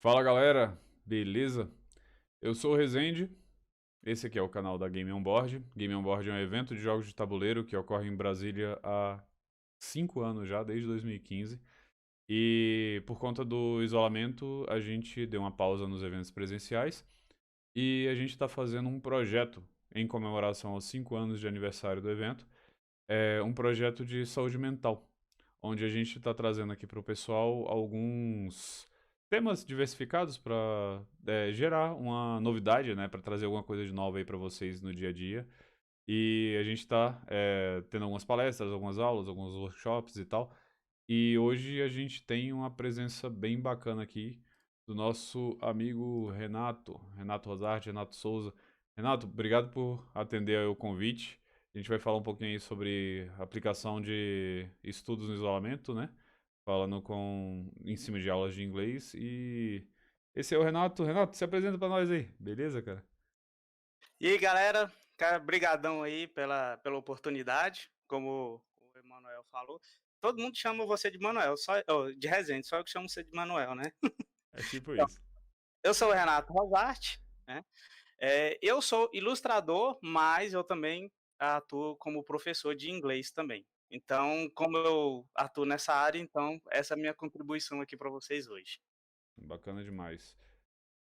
Fala galera, beleza? Eu sou o Rezende, esse aqui é o canal da Game On Board. Game On Board é um evento de jogos de tabuleiro que ocorre em Brasília há 5 anos já, desde 2015. E por conta do isolamento, a gente deu uma pausa nos eventos presenciais e a gente está fazendo um projeto em comemoração aos 5 anos de aniversário do evento. É um projeto de saúde mental, onde a gente está trazendo aqui para o pessoal alguns temas diversificados para gerar uma novidade, né, para trazer alguma coisa de nova aí para vocês no dia a dia. E a gente está tendo algumas palestras, algumas aulas, alguns workshops e tal. E hoje a gente tem uma presença bem bacana aqui do nosso amigo Renato, Renato Rosarte, Renato Souza. Renato, obrigado por atender ao convite. A gente vai falar um pouquinho aí sobre aplicação de estudos no isolamento, né? Falando em cima de aulas de inglês. E esse é o Renato. Renato, se apresenta pra nós aí, beleza, cara? E aí, galera, cara, brigadão aí pela oportunidade, como o Emanuel falou. Todo mundo chama você de Manuel, de Rezende, só eu que chamo você de Manuel, né? É tipo Então, isso. eu sou o Renato Rosarte, né? Eu sou ilustrador, mas eu também atuo como professor de inglês também. Então, como eu atuo nessa área, então essa é a minha contribuição aqui para vocês hoje. Bacana demais.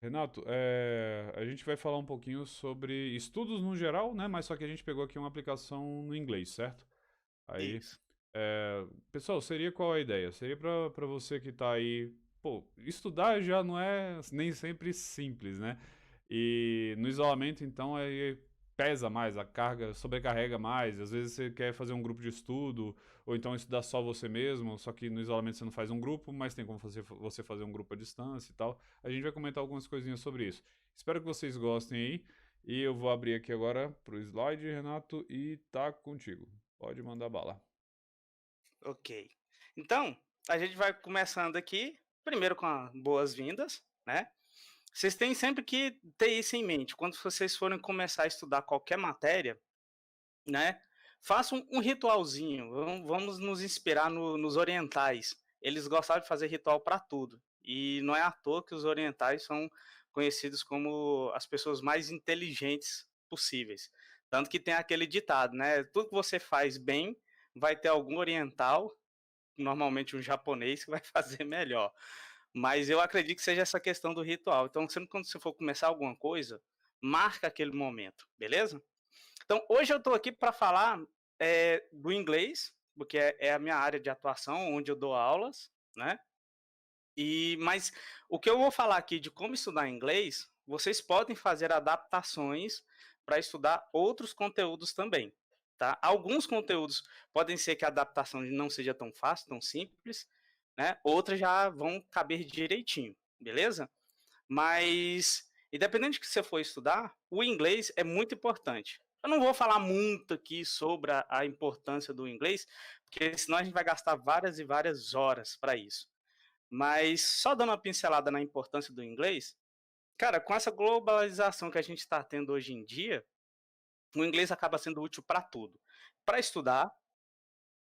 Renato, a gente vai falar um pouquinho sobre estudos no geral, né? Mas só que a gente pegou aqui uma aplicação no inglês, certo? Aí, Isso. pessoal, seria qual a ideia? Seria para você que tá aí, pô, estudar já não é nem sempre simples, né? E no isolamento, então, aí pesa mais, a carga sobrecarrega mais. Às vezes você quer fazer um grupo de estudo, ou então estudar só você mesmo, só que no isolamento você não faz um grupo, mas tem como você fazer um grupo à distância e tal. A gente vai comentar algumas coisinhas sobre isso. Espero que vocês gostem aí. E eu vou abrir aqui agora pro slide, Renato, e tá contigo. Pode mandar bala. Ok. Então, a gente vai começando aqui, primeiro com as boas-vindas, né? Vocês têm sempre que ter isso em mente. Quando vocês forem começar a estudar qualquer matéria, né? Façam um ritualzinho. Vamos nos inspirar nos orientais. Eles gostavam de fazer ritual para tudo. E não é à toa que os orientais são conhecidos como as pessoas mais inteligentes possíveis. Tanto que tem aquele ditado, né? Tudo que você faz bem, vai ter algum oriental, normalmente um japonês, que vai fazer melhor. Mas eu acredito que seja essa questão do ritual. Então, sempre quando você for começar alguma coisa, marca aquele momento, beleza? Então, hoje eu estou aqui para falar do inglês, porque é a minha área de atuação, onde eu dou aulas, né? Mas o que eu vou falar aqui de como estudar inglês, vocês podem fazer adaptações para estudar outros conteúdos também, tá? Alguns conteúdos podem ser que a adaptação não seja tão fácil, tão simples, né? Outras já vão caber direitinho, beleza? Mas, independente do que você for estudar, o inglês é muito importante. Eu não vou falar muito aqui sobre a importância do inglês, porque senão a gente vai gastar várias e várias horas para isso. Mas só dando uma pincelada na importância do inglês, cara, com essa globalização que a gente está tendo hoje em dia, o inglês acaba sendo útil para tudo. Para estudar,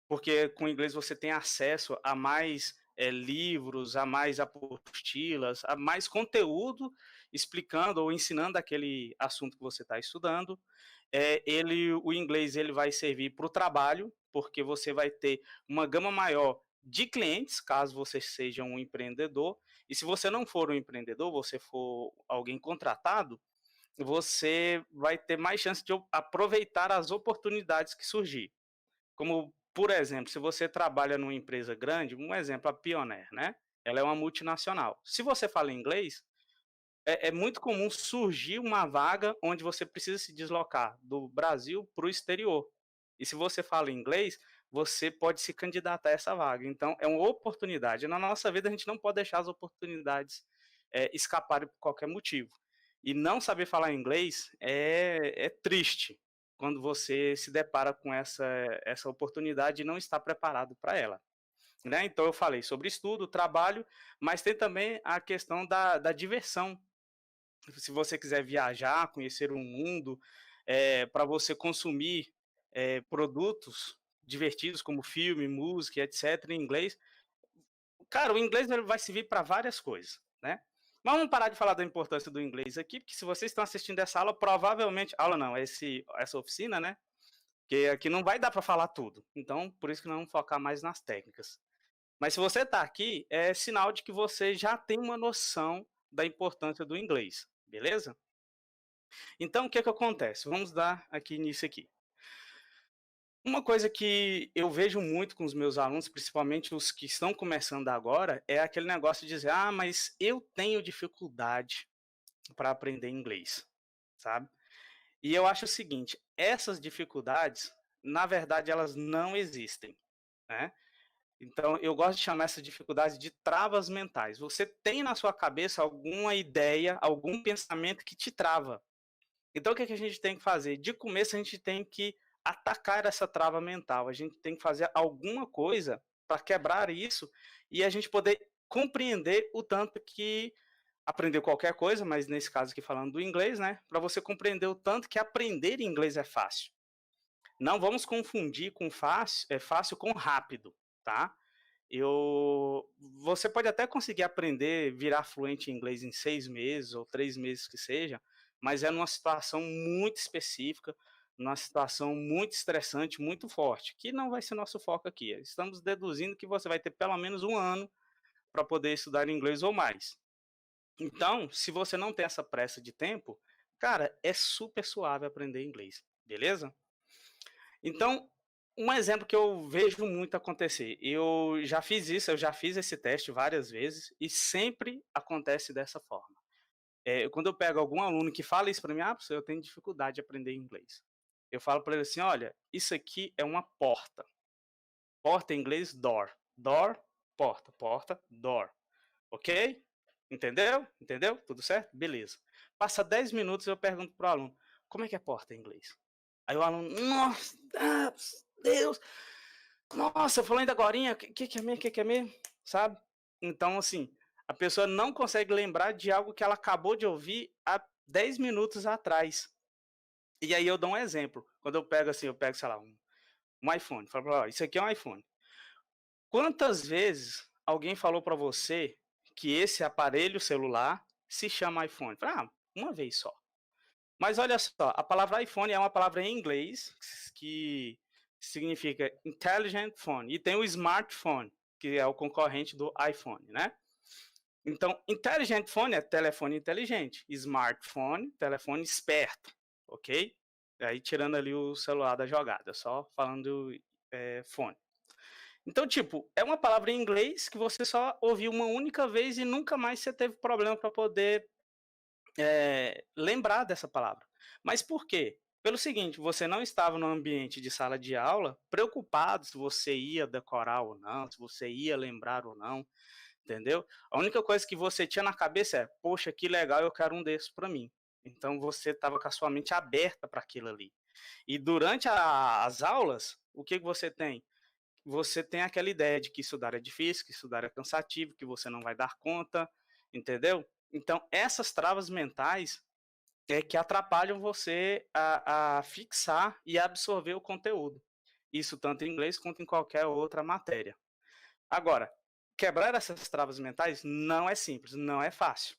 porque com o inglês você tem acesso a mais livros, a mais apostilas, a mais conteúdo explicando ou ensinando aquele assunto que você está estudando. O inglês ele vai servir para o trabalho, porque você vai ter uma gama maior de clientes, caso você seja um empreendedor. E se você não for um empreendedor, você for alguém contratado, você vai ter mais chance de aproveitar as oportunidades que surgir. Como, por exemplo, se você trabalha numa empresa grande, um exemplo, a Pioneer, né? Ela é uma multinacional. Se você fala inglês, é muito comum surgir uma vaga onde você precisa se deslocar do Brasil para o exterior. E se você fala inglês, você pode se candidatar a essa vaga. Então, é uma oportunidade. Na nossa vida, a gente não pode deixar as oportunidades escaparem por qualquer motivo. E não saber falar inglês é triste quando você se depara com essa oportunidade e não está preparado para ela. Né? Então, eu falei sobre estudo, trabalho, mas tem também a questão da diversão. Se você quiser viajar, conhecer o mundo, para você consumir produtos divertidos como filme, música, etc., em inglês, cara, o inglês ele vai servir para várias coisas, né? Mas vamos parar de falar da importância do inglês aqui, porque se vocês estão assistindo essa aula, provavelmente... Aula não, essa oficina, né? Porque aqui não vai dar para falar tudo. Então, por isso que nós vamos focar mais nas técnicas. Mas se você está aqui, é sinal de que você já tem uma noção da importância do inglês, beleza? Então, o que que acontece? Vamos dar aqui início aqui. Uma coisa que eu vejo muito com os meus alunos, principalmente os que estão começando agora, é aquele negócio de dizer: "Ah, mas eu tenho dificuldade para aprender inglês", sabe? E eu acho o seguinte, essas dificuldades, na verdade, elas não existem, né? Então, eu gosto de chamar essa dificuldade de travas mentais. Você tem na sua cabeça alguma ideia, algum pensamento que te trava. Então, o que que a gente tem que fazer? De começo, a gente tem que atacar essa trava mental. A gente tem que fazer alguma coisa para quebrar isso e a gente poder compreender o tanto que aprender qualquer coisa, mas nesse caso aqui falando do inglês, né? Para você compreender o tanto que aprender inglês é fácil. Não vamos confundir com fácil com rápido, tá? Você pode até conseguir aprender, virar fluente em inglês em 6 meses ou 3 meses que seja, mas é numa situação muito específica, numa situação muito estressante, muito forte, que não vai ser nosso foco aqui. Estamos deduzindo que você vai ter pelo menos 1 ano para poder estudar inglês ou mais. Então, se você não tem essa pressa de tempo, cara, é super suave aprender inglês, beleza? Então, um exemplo que eu vejo muito acontecer, eu já fiz isso, eu já fiz esse teste várias vezes e sempre acontece dessa forma. Quando eu pego algum aluno que fala isso para mim: "Ah, professor, eu tenho dificuldade de aprender inglês". Eu falo para ele assim: "Olha, isso aqui é uma porta. Porta em inglês, door. Door, porta. Porta, door. Ok? Entendeu? Entendeu? Tudo certo? Beleza. Passa 10 minutos e eu pergunto pro aluno: como é que é porta em inglês? Aí o aluno: nossa, Deus, nossa, falou ainda agorinha, que é mesmo, que é mesmo? Sabe? Então, assim, a pessoa não consegue lembrar de algo que ela acabou de ouvir há 10 minutos atrás. E aí eu dou um exemplo. Quando eu pego assim, sei lá, um iPhone. Falo pra ela: ó, isso aqui é um iPhone. Quantas vezes alguém falou para você que esse aparelho celular se chama iPhone? Ah, uma vez só. Mas olha só, a palavra iPhone é uma palavra em inglês que significa intelligent phone e tem o smartphone, que é o concorrente do iPhone, né? Então, intelligent phone é telefone inteligente, smartphone, telefone esperto, ok? Aí tirando ali o celular da jogada, só falando fone. Então, tipo, é uma palavra em inglês que você só ouviu uma única vez e nunca mais você teve problema para poder lembrar dessa palavra. Mas por quê? Pelo seguinte, você não estava no ambiente de sala de aula preocupado se você ia decorar ou não, se você ia lembrar ou não, entendeu? A única coisa que você tinha na cabeça é: poxa, que legal, eu quero um desses para mim. Então você estava com a sua mente aberta para aquilo ali. E durante as aulas, o que você tem? Você tem aquela ideia de que estudar é difícil, que estudar é cansativo, que você não vai dar conta, entendeu? Então, essas travas mentais é que atrapalham você a fixar e absorver o conteúdo. Isso tanto em inglês quanto em qualquer outra matéria. Agora, quebrar essas travas mentais não é simples, não é fácil.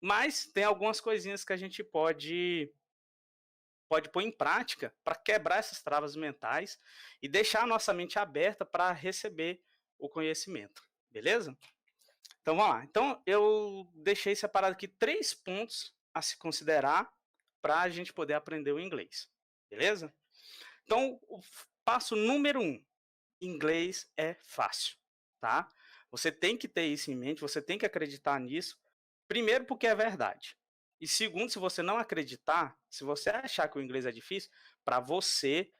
Mas tem algumas coisinhas que a gente pode pôr em prática para quebrar essas travas mentais e deixar a nossa mente aberta para receber o conhecimento, beleza? Então vamos lá. Então eu deixei separado aqui 3 pontos a se considerar para a gente poder aprender o inglês, beleza? Então o passo número 1, inglês é fácil, tá? Você tem que ter isso em mente, você tem que acreditar nisso. Primeiro, porque é verdade. E segundo, se você não acreditar, se você achar que o inglês é difícil, para você,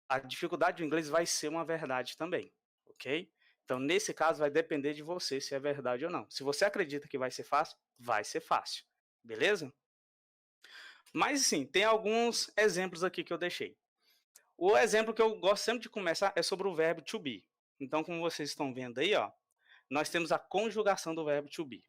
a dificuldade do inglês vai ser uma verdade também, ok? Então, nesse caso, vai depender de você se é verdade ou não. Se você acredita que vai ser fácil, beleza? Mas, sim, tem alguns exemplos aqui que eu deixei. O exemplo que eu gosto sempre de começar é sobre o verbo to be. Então, como vocês estão vendo aí, ó, nós temos a conjugação do verbo to be.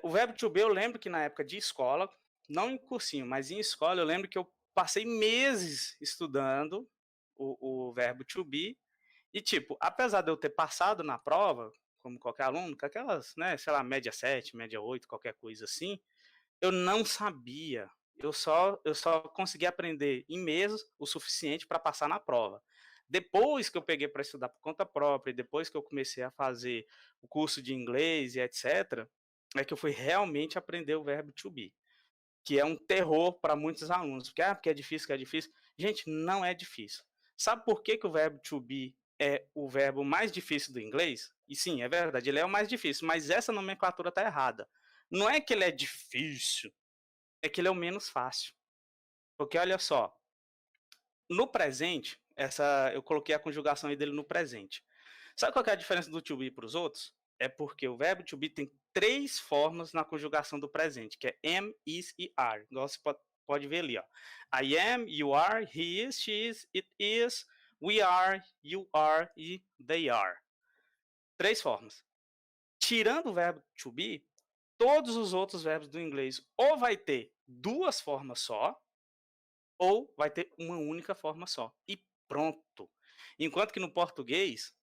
O verbo to be, eu lembro que na época de escola, não em cursinho, mas em escola, eu lembro que eu passei meses estudando o verbo to be. E, tipo, apesar de eu ter passado na prova como qualquer aluno, com aquelas, né, sei lá, média 7, média 8, qualquer coisa assim, eu não sabia. Eu só consegui aprender em meses o suficiente para passar na prova. Depois que eu peguei para estudar por conta própria, e depois que eu comecei a fazer o curso de inglês e etc, é que eu fui realmente aprender o verbo to be, que é um terror para muitos alunos, porque é difícil, que é difícil. Gente, não é difícil. Sabe por que que o verbo to be é o verbo mais difícil do inglês? E sim, é verdade, ele é o mais difícil, mas essa nomenclatura está errada. Não é que ele é difícil, é que ele é o menos fácil. Porque olha só, no presente, eu coloquei a conjugação aí dele no presente. Sabe qual que é a diferença do to be para os outros? É porque o verbo to be tem 3 formas na conjugação do presente, que é am, is e are. Igual você pode ver ali, ó. I am, you are, he is, she is, it is, we are, you are e they are. 3 formas. Tirando o verbo to be, todos os outros verbos do inglês ou vai ter 2 formas só, ou vai ter uma única forma só. E pronto. Enquanto que no português,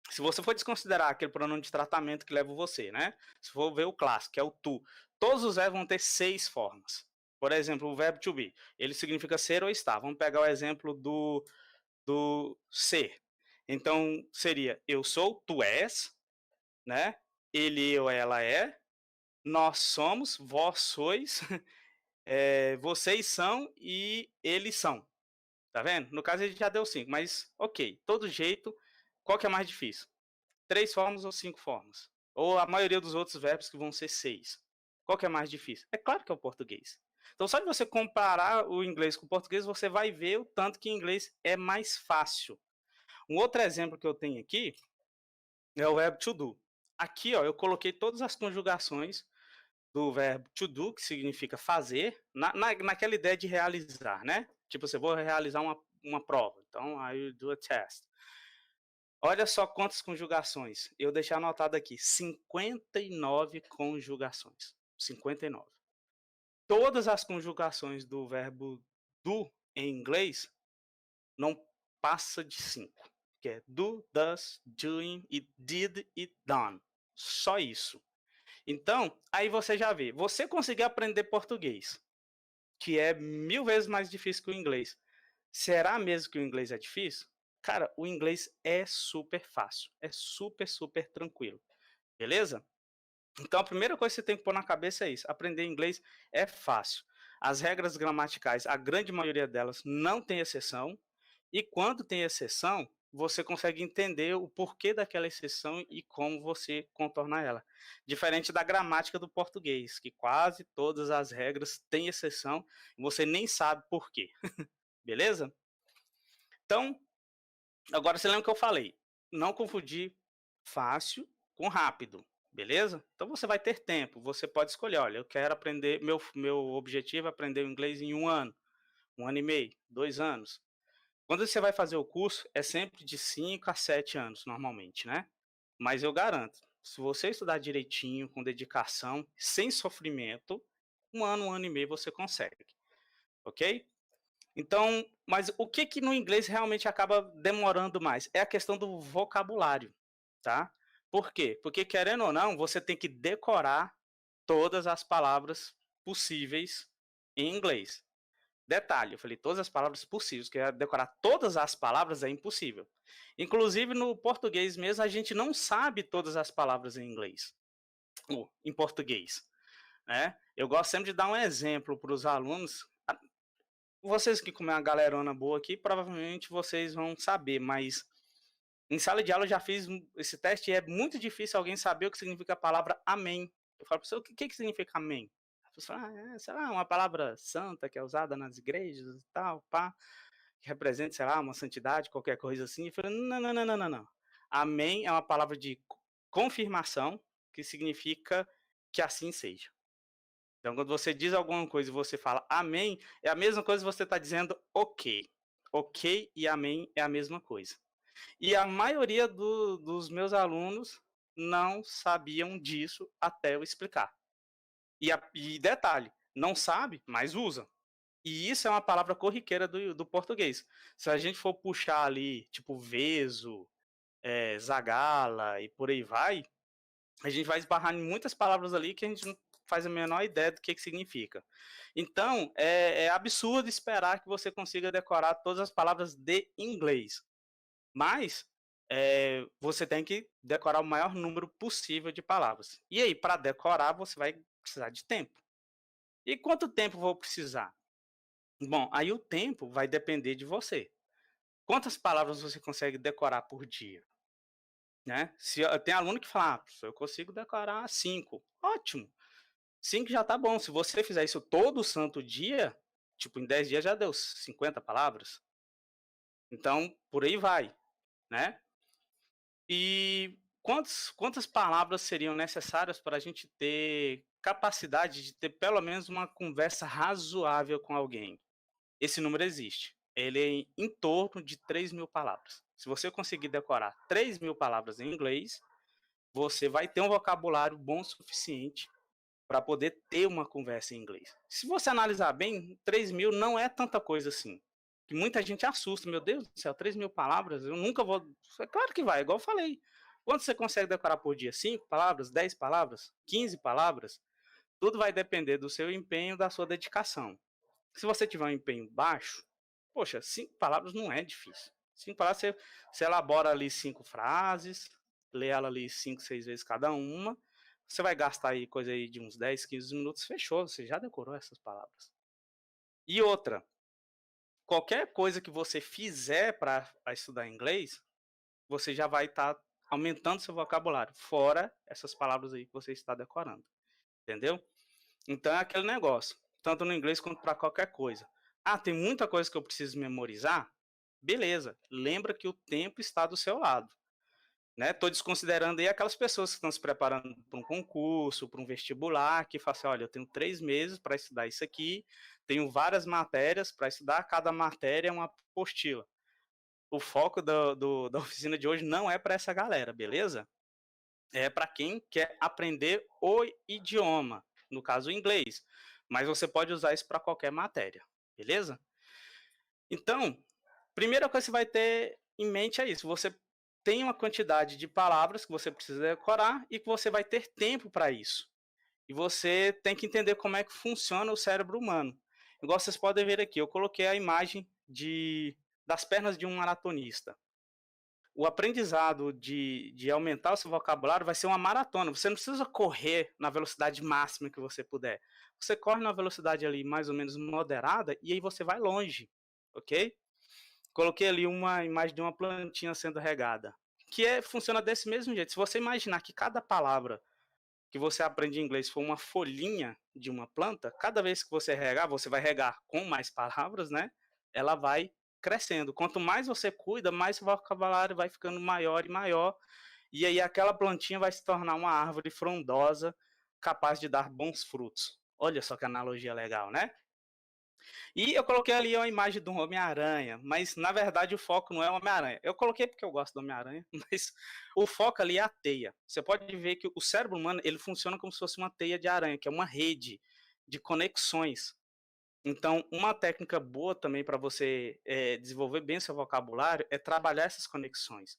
se você for desconsiderar aquele pronome de tratamento que leva o você, né? Se for ver o clássico, que é o tu, todos os verbos vão ter 6 formas. Por exemplo, o verbo to be, ele significa ser ou estar. Vamos pegar o exemplo do ser. Então, seria eu sou, tu és, né? Ele, eu, ela é, nós somos, vós sois, vocês são e eles são. Tá vendo? No caso ele já deu 5, mas ok. Todo jeito, qual que é mais difícil? 3 formas ou 5 formas? Ou a maioria dos outros verbos que vão ser 6? Qual que é mais difícil? É claro que é o português. Então só de você comparar o inglês com o português, você vai ver o tanto que o inglês é mais fácil. Um outro exemplo que eu tenho aqui é o verbo to do. Aqui, ó, eu coloquei todas as conjugações do verbo to do, que significa fazer, naquela ideia de realizar, né? Tipo, você vou realizar uma prova. Então, I do a test. Olha só quantas conjugações. Eu deixei anotado aqui, 59 conjugações. 59. Todas as conjugações do verbo do em inglês não passa de 5. Que é do, does, doing, e did e done. Só isso. Então, aí você já vê, você conseguir aprender português, que é 1000 vezes mais difícil que o inglês. Será mesmo que o inglês é difícil? Cara, o inglês é super fácil, é super, super tranquilo, beleza? Então a primeira coisa que você tem que pôr na cabeça é isso, aprender inglês é fácil. As regras gramaticais, a grande maioria delas não tem exceção, e quando tem exceção, você consegue entender o porquê daquela exceção e como você contornar ela. Diferente da gramática do português, que quase todas as regras têm exceção e você nem sabe por quê. Beleza? Então, agora você lembra que eu falei? Não confundir fácil com rápido, beleza? Então você vai ter tempo, você pode escolher, olha, eu quero aprender, meu objetivo é aprender o inglês em 1 ano e meio, 2 anos. Quando você vai fazer o curso, é sempre de 5 a 7 anos, normalmente, né? Mas eu garanto, se você estudar direitinho, com dedicação, sem sofrimento, 1 ano e meio você consegue, ok? Então, mas o que que no inglês realmente acaba demorando mais? É a questão do vocabulário, tá? Por quê? Porque querendo ou não, você tem que decorar todas as palavras possíveis em inglês. Detalhe, eu falei todas as palavras possíveis, que decorar todas as palavras é impossível. Inclusive no português mesmo, a gente não sabe todas as palavras em inglês, ou em português, né? Eu gosto sempre de dar um exemplo para os alunos. Vocês que comem uma galerona boa aqui, provavelmente vocês vão saber, mas em sala de aula eu já fiz esse teste e é muito difícil alguém saber o que significa a palavra amém. Eu falo para você, o que significa amém? A pessoa fala, sei lá, uma palavra santa que é usada nas igrejas e tal, pá, que representa, sei lá, uma santidade, qualquer coisa assim. Eu falei, não, não, não, não, não, não. Amém é uma palavra de confirmação que significa que assim seja. Então, quando você diz alguma coisa e você fala amém, é a mesma coisa que você está dizendo ok. Ok e amém é a mesma coisa. E a maioria dos meus alunos não sabiam disso até eu explicar. E detalhe, não sabe, mas usa. E isso é uma palavra corriqueira do português. Se a gente for puxar ali, tipo, veso, Zagala e por aí vai, a gente vai esbarrar em muitas palavras ali que a gente não faz a menor ideia do que significa. Então, é absurdo esperar que você consiga decorar todas as palavras de inglês, mas você tem que decorar o maior número possível de palavras. E aí, para decorar, você vai precisar de tempo. E quanto tempo vou precisar? Bom, aí o tempo vai depender de você. Quantas palavras você consegue decorar por dia? Né? Se tem aluno que fala, professor, eu consigo decorar 5. Ótimo. 5 já tá bom. Se você fizer isso todo santo dia, tipo, em 10 dias já deu 50 palavras. Então, por aí vai, né? E quantas palavras seriam necessárias para a gente ter capacidade de ter pelo menos uma conversa razoável com alguém? Esse número existe. Ele é em torno de 3.000 palavras. Se você conseguir decorar 3.000 palavras em inglês, você vai ter um vocabulário bom o suficiente para poder ter uma conversa em inglês. Se você analisar bem, 3.000 não é tanta coisa assim. Que muita gente assusta, meu Deus do céu, 3.000 palavras, eu nunca vou. É claro que vai, igual eu falei. Quanto você consegue decorar por dia? 5 palavras, 10 palavras, 15 palavras? Tudo vai depender do seu empenho, da sua dedicação. Se você tiver um empenho baixo, poxa, 5 palavras não é difícil. 5 palavras você elabora ali 5 frases, lê ela ali 5, 6 vezes cada uma. Você vai gastar aí coisa aí de uns 10, 15 minutos, fechou, você já decorou essas palavras. E outra, qualquer coisa que você fizer para estudar inglês, você já vai estar aumentando seu vocabulário, fora essas palavras aí que você está decorando, entendeu? Então é aquele negócio, tanto no inglês quanto para qualquer coisa. Ah, tem muita coisa que eu preciso memorizar? Beleza, lembra que o tempo está do seu lado. Estou desconsiderando aí aquelas pessoas que estão se preparando para um concurso, para um vestibular, que falam assim, olha, eu tenho 3 meses para estudar isso aqui, tenho várias matérias para estudar, cada matéria é uma apostila. O foco da oficina de hoje não é para essa galera, beleza? É para quem quer aprender o idioma, no caso o inglês, mas você pode usar isso para qualquer matéria, beleza? Então, primeira coisa que você vai ter em mente é isso, você tem uma quantidade de palavras que você precisa decorar e que você vai ter tempo para isso. E você tem que entender como é que funciona o cérebro humano. Igual vocês podem ver aqui, eu coloquei a imagem das pernas de um maratonista. O aprendizado de aumentar o seu vocabulário vai ser uma maratona. Você não precisa correr na velocidade máxima que você puder. Você corre na velocidade ali mais ou menos moderada e aí você vai longe, ok? Coloquei ali uma imagem de uma plantinha sendo regada, que funciona desse mesmo jeito. Se você imaginar que cada palavra que você aprende em inglês for uma folhinha de uma planta, cada vez que você regar, você vai regar com mais palavras, né? Ela vai crescendo. Quanto mais você cuida, mais o vocabulário vai ficando maior e maior. E aí aquela plantinha vai se tornar uma árvore frondosa, capaz de dar bons frutos. Olha só que analogia legal, né? E eu coloquei ali uma imagem do Homem-Aranha, mas na verdade o foco não é o Homem-Aranha. Eu coloquei porque eu gosto do Homem-Aranha, mas o foco ali é a teia. Você pode ver que o cérebro humano ele funciona como se fosse uma teia de aranha, que é uma rede de conexões. Então, uma técnica boa também para você desenvolver bem seu vocabulário é trabalhar essas conexões.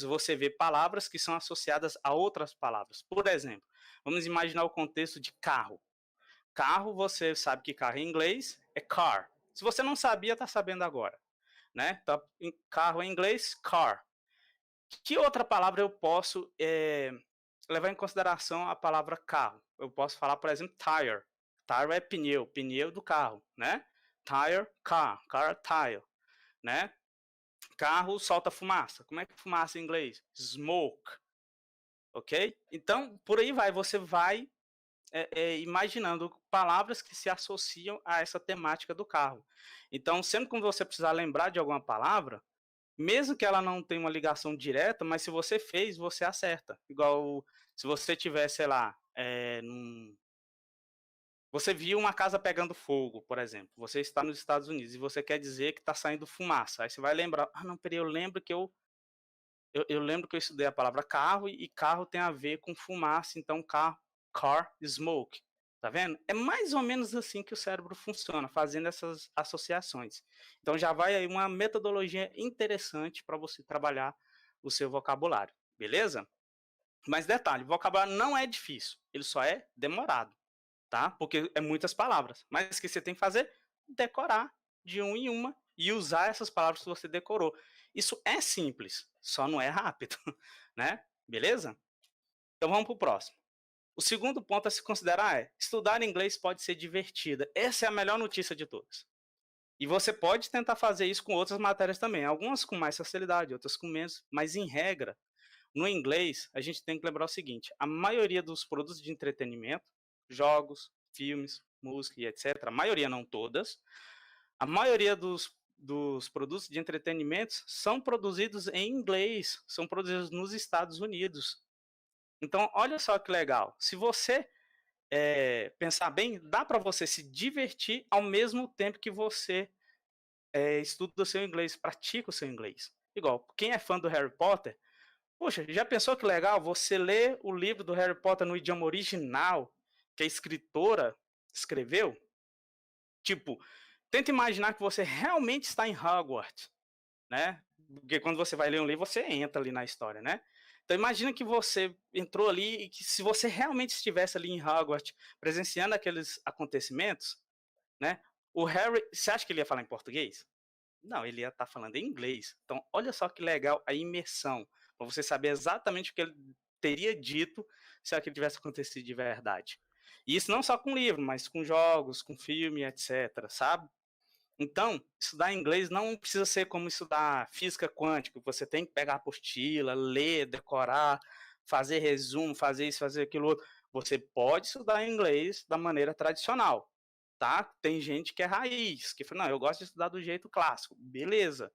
Você vê palavras que são associadas a outras palavras. Por exemplo, vamos imaginar o contexto de carro. Carro, você sabe que carro em inglês é car. Se você não sabia, está sabendo agora. Né? Tá, carro em inglês, car. Que outra palavra eu posso levar em consideração a palavra carro? Eu posso falar, por exemplo, tire. Tire é pneu, pneu do carro, né? Tire, car tire, né? Carro solta fumaça. Como é que fumaça em inglês? Smoke, ok? Então, por aí vai, você vai imaginando palavras que se associam a essa temática do carro. Então, sempre que você precisar lembrar de alguma palavra, mesmo que ela não tenha uma ligação direta, mas se você fez, você acerta. Igual se você tiver, sei lá, você viu uma casa pegando fogo, por exemplo. Você está nos Estados Unidos e você quer dizer que está saindo fumaça. Aí você vai lembrar, não, peraí, eu lembro que eu lembro que eu estudei a palavra carro e carro tem a ver com fumaça, então car smoke. Tá vendo? É mais ou menos assim que o cérebro funciona, fazendo essas associações. Então já vai aí uma metodologia interessante para você trabalhar o seu vocabulário, beleza? Mas detalhe, vocabulário não é difícil, ele só é demorado, tá? Porque é muitas palavras. Mas o que você tem que fazer? Decorar de uma em uma e usar essas palavras que você decorou. Isso é simples, só não é rápido, né? Beleza? Então vamos para o próximo. O segundo ponto a se considerar é: estudar inglês pode ser divertida. Essa é a melhor notícia de todas. E você pode tentar fazer isso com outras matérias também, algumas com mais facilidade, outras com menos, mas em regra, no inglês, a gente tem que lembrar o seguinte: a maioria dos produtos de entretenimento, jogos, filmes, música e etc., a maioria, não todas, a maioria dos produtos de entretenimento são produzidos em inglês, são produzidos nos Estados Unidos. Então, olha só que legal. Se você pensar bem, dá para você se divertir ao mesmo tempo que você estuda o seu inglês, pratica o seu inglês. Igual, quem é fã do Harry Potter, poxa, já pensou que legal você ler o livro do Harry Potter no idioma original que a escritora escreveu? Tipo, tenta imaginar que você realmente está em Hogwarts, né? Porque quando você vai ler um livro, você entra ali na história, né? Então imagina que você entrou ali e que se você realmente estivesse ali em Hogwarts, presenciando aqueles acontecimentos, né? O Harry, você acha que ele ia falar em português? Não, ele ia estar falando em inglês. Então, olha só que legal a imersão, para você saber exatamente o que ele teria dito se aquilo tivesse acontecido de verdade. E isso não só com livro, mas com jogos, com filme, etc, sabe? Então, estudar inglês não precisa ser como estudar física quântica, você tem que pegar a apostila, ler, decorar, fazer resumo, fazer isso, fazer aquilo outro. Você pode estudar inglês da maneira tradicional, tá? Tem gente que é raiz, que fala, não, eu gosto de estudar do jeito clássico, beleza.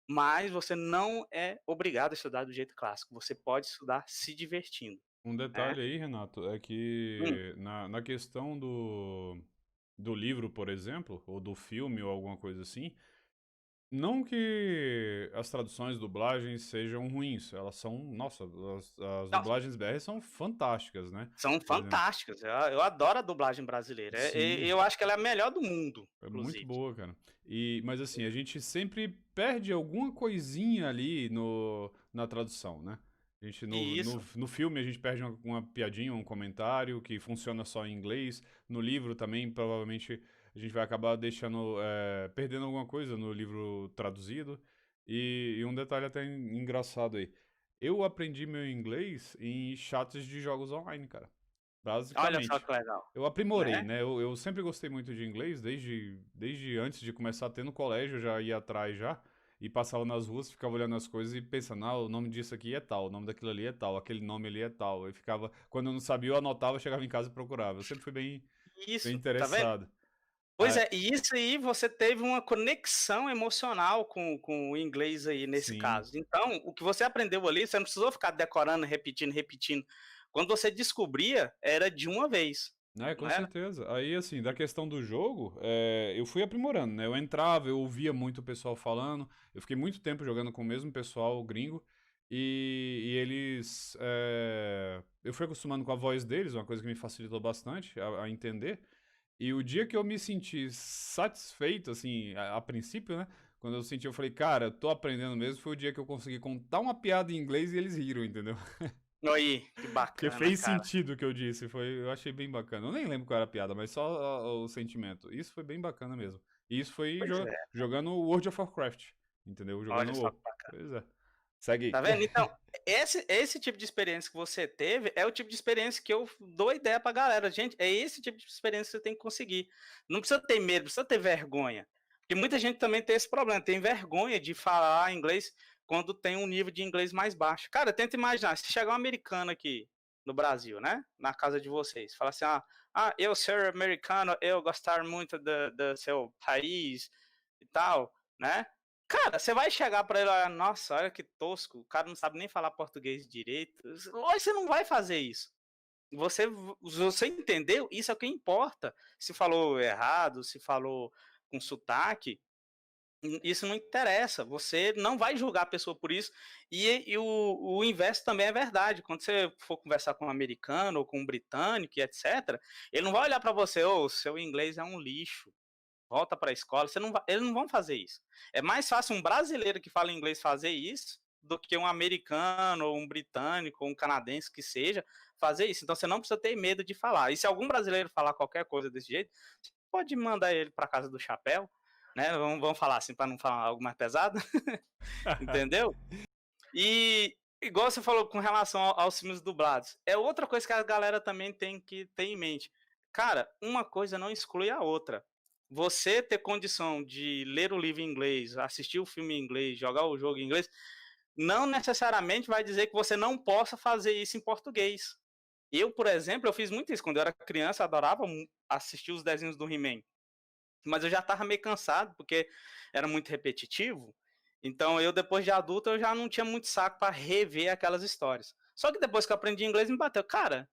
Mas você não é obrigado a estudar do jeito clássico, você pode estudar se divertindo, Um né? detalhe aí, Renato, é Hum, que na questão do livro, por exemplo, ou do filme ou alguma coisa assim, não que as traduções, dublagens sejam ruins, elas são, nossa, as não, dublagens BR são fantásticas, né? são Por exemplo, fantásticas, eu adoro a dublagem brasileira, sim, eu acho que ela é a melhor do mundo, é muito inclusive. boa, cara. Mas assim, a gente sempre perde alguma coisinha ali na tradução, né? A gente, E isso, no filme a gente perde uma piadinha, um comentário que funciona só em inglês. No livro também, provavelmente, a gente vai acabar deixando, perdendo alguma coisa no livro traduzido. E um detalhe até engraçado aí. Eu aprendi meu inglês em chats de jogos online, cara. olha só Basicamente. que legal, Eu aprimorei, né? né? Eu sempre gostei muito de inglês, desde antes de começar a ter no colégio, eu já ia atrás já. E passava nas ruas, ficava olhando as coisas e pensando, ah, o nome disso aqui é tal, o nome daquilo ali é tal, aquele nome ali é tal. Eu ficava, quando eu não sabia, eu anotava, chegava em casa e procurava. Eu sempre fui bem Isso, tá vendo? interessado. Pois Ah, é, e isso aí você teve uma conexão emocional com o inglês aí nesse sim, caso. Então, o que você aprendeu ali, você não precisou ficar decorando, repetindo, repetindo. Quando você descobria, era de uma vez, com não era? certeza. Aí, assim, da questão do jogo, eu fui aprimorando, né? Eu entrava, eu ouvia muito o pessoal falando, eu fiquei muito tempo jogando com o mesmo pessoal gringo, e eles. Eu fui acostumando com a voz deles, uma coisa que me facilitou bastante a entender. E o dia que eu me senti satisfeito, assim, a princípio, né? Quando eu senti, eu falei, cara, eu tô aprendendo mesmo, foi o dia que eu consegui contar uma piada em inglês e eles riram, entendeu? Aí, que Porque bacana, fez cara. sentido o que eu disse, eu achei bem bacana. Eu nem lembro qual era a piada, mas só o sentimento. Isso foi bem bacana mesmo. E isso foi Pois é, jogando World of Warcraft, entendeu? Jogando olha só WoW. que bacana. Pois é. Segue Tá aí. vendo? Então, esse tipo de experiência que você teve é o tipo de experiência que eu dou ideia pra galera. Gente, é esse tipo de experiência que você tem que conseguir. Não precisa ter medo, não precisa ter vergonha. Porque muita gente também tem esse problema, tem vergonha de falar inglês quando tem um nível de inglês mais baixo. Cara, tenta imaginar, se chegar um americano aqui no Brasil, né? Na casa de vocês, fala assim: eu ser americano, eu gostar muito do seu país e tal, né? Cara, você vai chegar pra ele, olha, nossa, olha que tosco, o cara não sabe nem falar português direito. Hoje você não vai fazer isso. Você entendeu? Isso é o que importa. Se falou errado, se falou com sotaque, isso não interessa. Você não vai julgar a pessoa por isso. E o inverso também é verdade. Quando você for conversar com um americano ou com um britânico e etc., ele não vai olhar para você, ô, seu inglês é um lixo, volta para a escola. Eles não vão fazer isso. É mais fácil um brasileiro que fala inglês fazer isso do que um americano, ou um britânico, ou um canadense que seja, fazer isso. Então você não precisa ter medo de falar. E se algum brasileiro falar qualquer coisa desse jeito, você pode mandar ele para casa do chapéu, né? Vamos falar assim para não falar algo mais pesado, entendeu? E igual você falou com relação aos filmes dublados, é outra coisa que a galera também tem que ter em mente. Cara, uma coisa não exclui a outra. Você ter condição de ler o livro em inglês, assistir o filme em inglês, jogar o jogo em inglês, não necessariamente vai dizer que você não possa fazer isso em português. Eu, por exemplo, eu fiz muito isso. Quando eu era criança, eu adorava assistir os desenhos do He-Man. Mas eu já estava meio cansado, porque era muito repetitivo. Então, eu, depois de adulto, eu já não tinha muito saco para rever aquelas histórias. Só que depois que eu aprendi inglês, me bateu. Cara,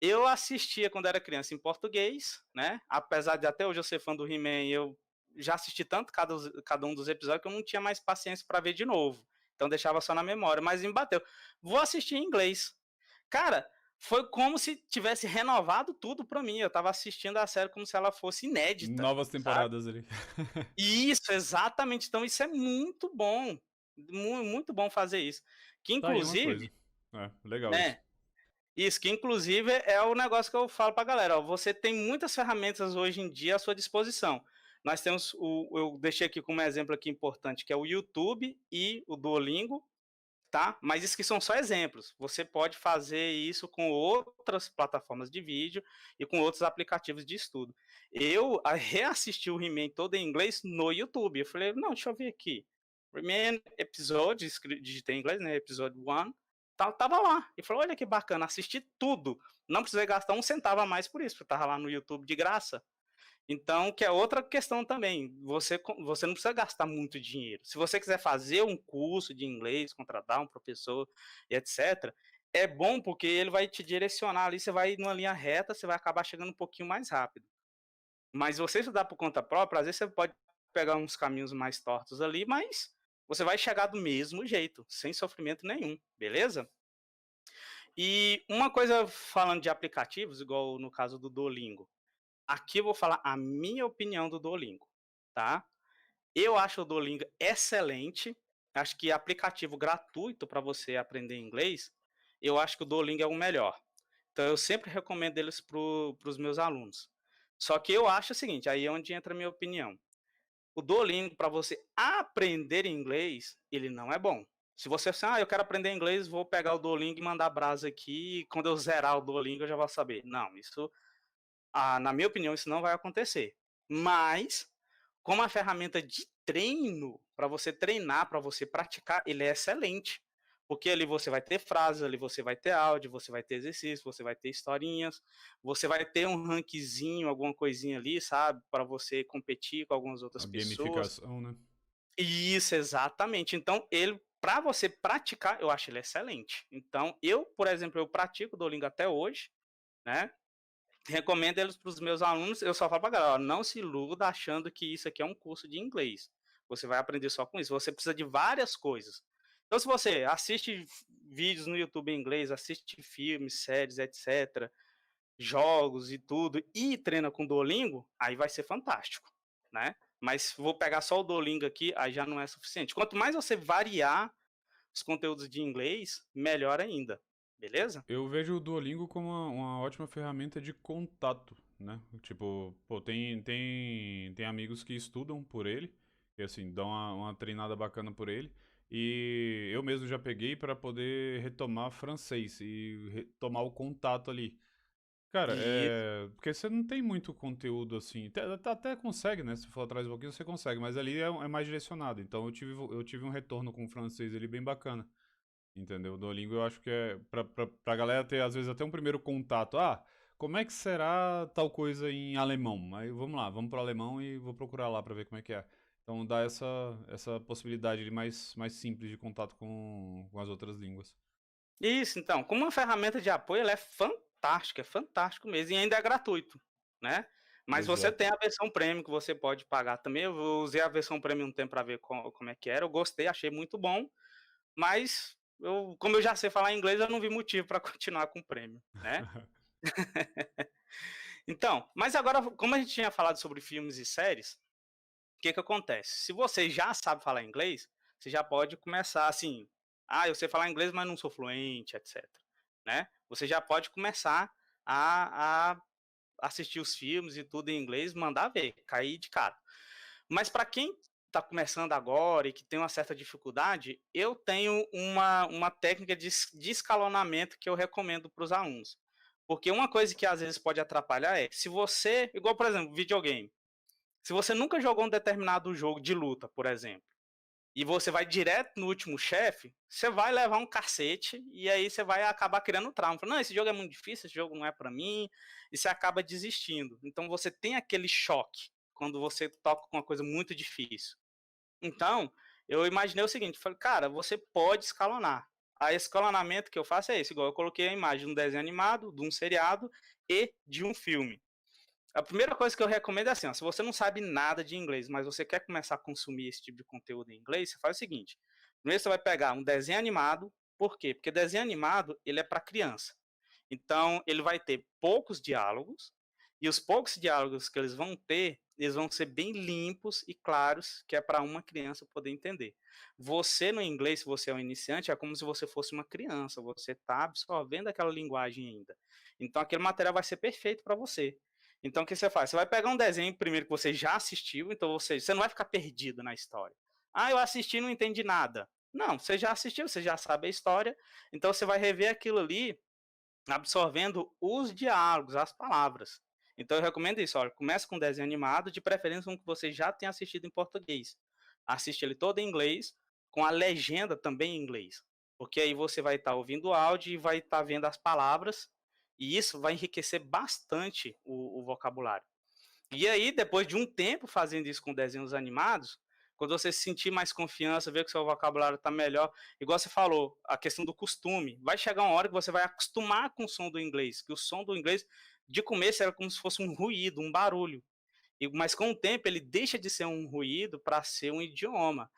eu assistia quando era criança em português, né? Apesar de até hoje eu ser fã do He-Man, eu já assisti tanto cada um dos episódios que eu não tinha mais paciência para ver de novo. Então deixava só na memória, mas me bateu. Vou assistir em inglês. Cara, foi como se tivesse renovado tudo para mim. Eu tava assistindo a série como se ela fosse inédita, Novas sabe? temporadas ali. Isso, exatamente. Então isso é muito bom. Muito bom fazer isso. Que Tá aí uma inclusive, coisa. É, legal isso. né? Isso, que inclusive é o negócio que eu falo pra galera, ó, você tem muitas ferramentas hoje em dia à sua disposição. Nós temos eu deixei aqui como exemplo aqui importante, que é o YouTube e o Duolingo, tá? Mas isso que são só exemplos. Você pode fazer isso com outras plataformas de vídeo e com outros aplicativos de estudo. Eu reassisti o He-Man todo em inglês no YouTube. Eu falei, não, deixa eu ver aqui. He-Man episode, digitei em inglês, né? Episode 1. Tava lá. E falou, olha que bacana, assisti tudo. Não precisei gastar um centavo a mais por isso, porque tava lá no YouTube de graça. Então, que é outra questão também. Você não precisa gastar muito dinheiro. Se você quiser fazer um curso de inglês, contratar um professor e etc., é bom porque ele vai te direcionar ali, você vai numa linha reta, você vai acabar chegando um pouquinho mais rápido. Mas se você estudar por conta própria, às vezes você pode pegar uns caminhos mais tortos ali, mas você vai chegar do mesmo jeito, sem sofrimento nenhum, beleza? E uma coisa falando de aplicativos, igual no caso do Duolingo, aqui eu vou falar a minha opinião do Duolingo, tá? Eu acho o Duolingo excelente. Acho que aplicativo gratuito para você aprender inglês, eu acho que o Duolingo é o melhor. Então eu sempre recomendo eles para os meus alunos. Só que eu acho o seguinte, aí é onde entra a minha opinião. O Duolingo, para você aprender inglês, ele não é bom. Se você assim, eu quero aprender inglês, vou pegar o Duolingo e mandar brasa aqui, e quando eu zerar o Duolingo eu já vou saber. Não, isso, na minha opinião, isso não vai acontecer. Mas como a ferramenta de treino, para você treinar, para você praticar, ele é excelente. Porque ali você vai ter frases, ali você vai ter áudio, você vai ter exercício, você vai ter historinhas, você vai ter um rankzinho, alguma coisinha ali, sabe? Para você competir com algumas outras A pessoas. gamificação, né? Isso, exatamente. Então, ele, para você praticar, eu acho ele excelente. Então, eu, por exemplo, eu pratico o Duolingo até hoje, né? Recomendo eles para os meus alunos. Eu só falo para a galera, ó, não se iluda achando que isso aqui é um curso de inglês. Você vai aprender só com isso. Você precisa de várias coisas. Então, se você assiste vídeos no YouTube em inglês, assiste filmes, séries, etc., jogos e tudo, e treina com Duolingo, aí vai ser fantástico, né? Mas vou pegar só o Duolingo aqui, aí já não é suficiente. Quanto mais você variar os conteúdos de inglês, melhor ainda. Beleza? Eu vejo o Duolingo como uma ótima ferramenta de contato, né? Tipo, pô, tem amigos que estudam por ele, e assim, dão uma treinada bacana por ele. E eu mesmo já peguei para poder retomar francês e retomar o contato ali. Cara, E porque você não tem muito conteúdo assim. Até consegue, né? Se for atrás um pouquinho, você consegue, mas ali é mais direcionado. Então eu tive um retorno com o francês ali bem bacana. Entendeu? O Duolingo eu acho que é pra galera ter, às vezes, até um primeiro contato. Ah, como é que será tal coisa em alemão? Aí vamos lá, vamos pro alemão e vou procurar lá pra ver como é que é. Então dá essa possibilidade de mais simples de contato com as outras línguas. Isso, então, como uma ferramenta de apoio, ela é fantástico mesmo, e ainda é gratuito, né? Mas você Exato. tem a versão premium que você pode pagar também. Eu usei a versão premium um tempo para ver como é que era. Eu gostei, achei muito bom, mas como eu já sei falar inglês, eu não vi motivo para continuar com o premium, né? Então, mas agora, como a gente tinha falado sobre filmes e séries, o que que acontece? Se você já sabe falar inglês, você já pode começar assim, eu sei falar inglês, mas não sou fluente, etc, né. Você já pode começar a assistir os filmes e tudo em inglês, mandar ver, cair de cara. Mas para quem está começando agora e que tem uma certa dificuldade, eu tenho uma técnica de escalonamento que eu recomendo para os alunos. Porque uma coisa que às vezes pode atrapalhar é, se você, igual por exemplo, videogame, se você nunca jogou um determinado jogo de luta, por exemplo, e você vai direto no último chefe, você vai levar um cacete e aí você vai acabar criando trauma. Não, esse jogo é muito difícil, esse jogo não é para mim, e você acaba desistindo. Então você tem aquele choque quando você toca com uma coisa muito difícil. Então, eu imaginei o seguinte, falei, cara, você pode escalonar. A escalonamento que eu faço é esse, igual eu coloquei a imagem de um desenho animado, de um seriado e de um filme. A primeira coisa que eu recomendo é assim, ó, se você não sabe nada de inglês, mas você quer começar a consumir esse tipo de conteúdo em inglês, você faz o seguinte, primeiro você vai pegar um desenho animado, por quê? Porque desenho animado, ele é para criança. Então, ele vai ter poucos diálogos, e os poucos diálogos que eles vão ter, eles vão ser bem limpos e claros, que é para uma criança poder entender. Você no inglês, se você é um iniciante, é como se você fosse uma criança, você está absorvendo aquela linguagem ainda. Então, aquele material vai ser perfeito para você. Então, o que você faz? Você vai pegar um desenho primeiro que você já assistiu, então você não vai ficar perdido na história. Eu assisti e não entendi nada. Não, você já assistiu, você já sabe a história, então você vai rever aquilo ali absorvendo os diálogos, as palavras. Então eu recomendo isso, olha, começa com desenho animado, de preferência um que você já tenha assistido em português. Assiste ele todo em inglês, com a legenda também em inglês. Porque aí você vai estar ouvindo o áudio e vai estar vendo as palavras, e isso vai enriquecer bastante o vocabulário. E aí, depois de um tempo fazendo isso com desenhos animados, quando você sentir mais confiança, ver que seu vocabulário está melhor, igual você falou, a questão do costume, vai chegar uma hora que você vai acostumar com o som do inglês, que o som do inglês, de começo, era como se fosse um ruído, um barulho. Mas com o tempo ele deixa de ser um ruído para ser um idioma,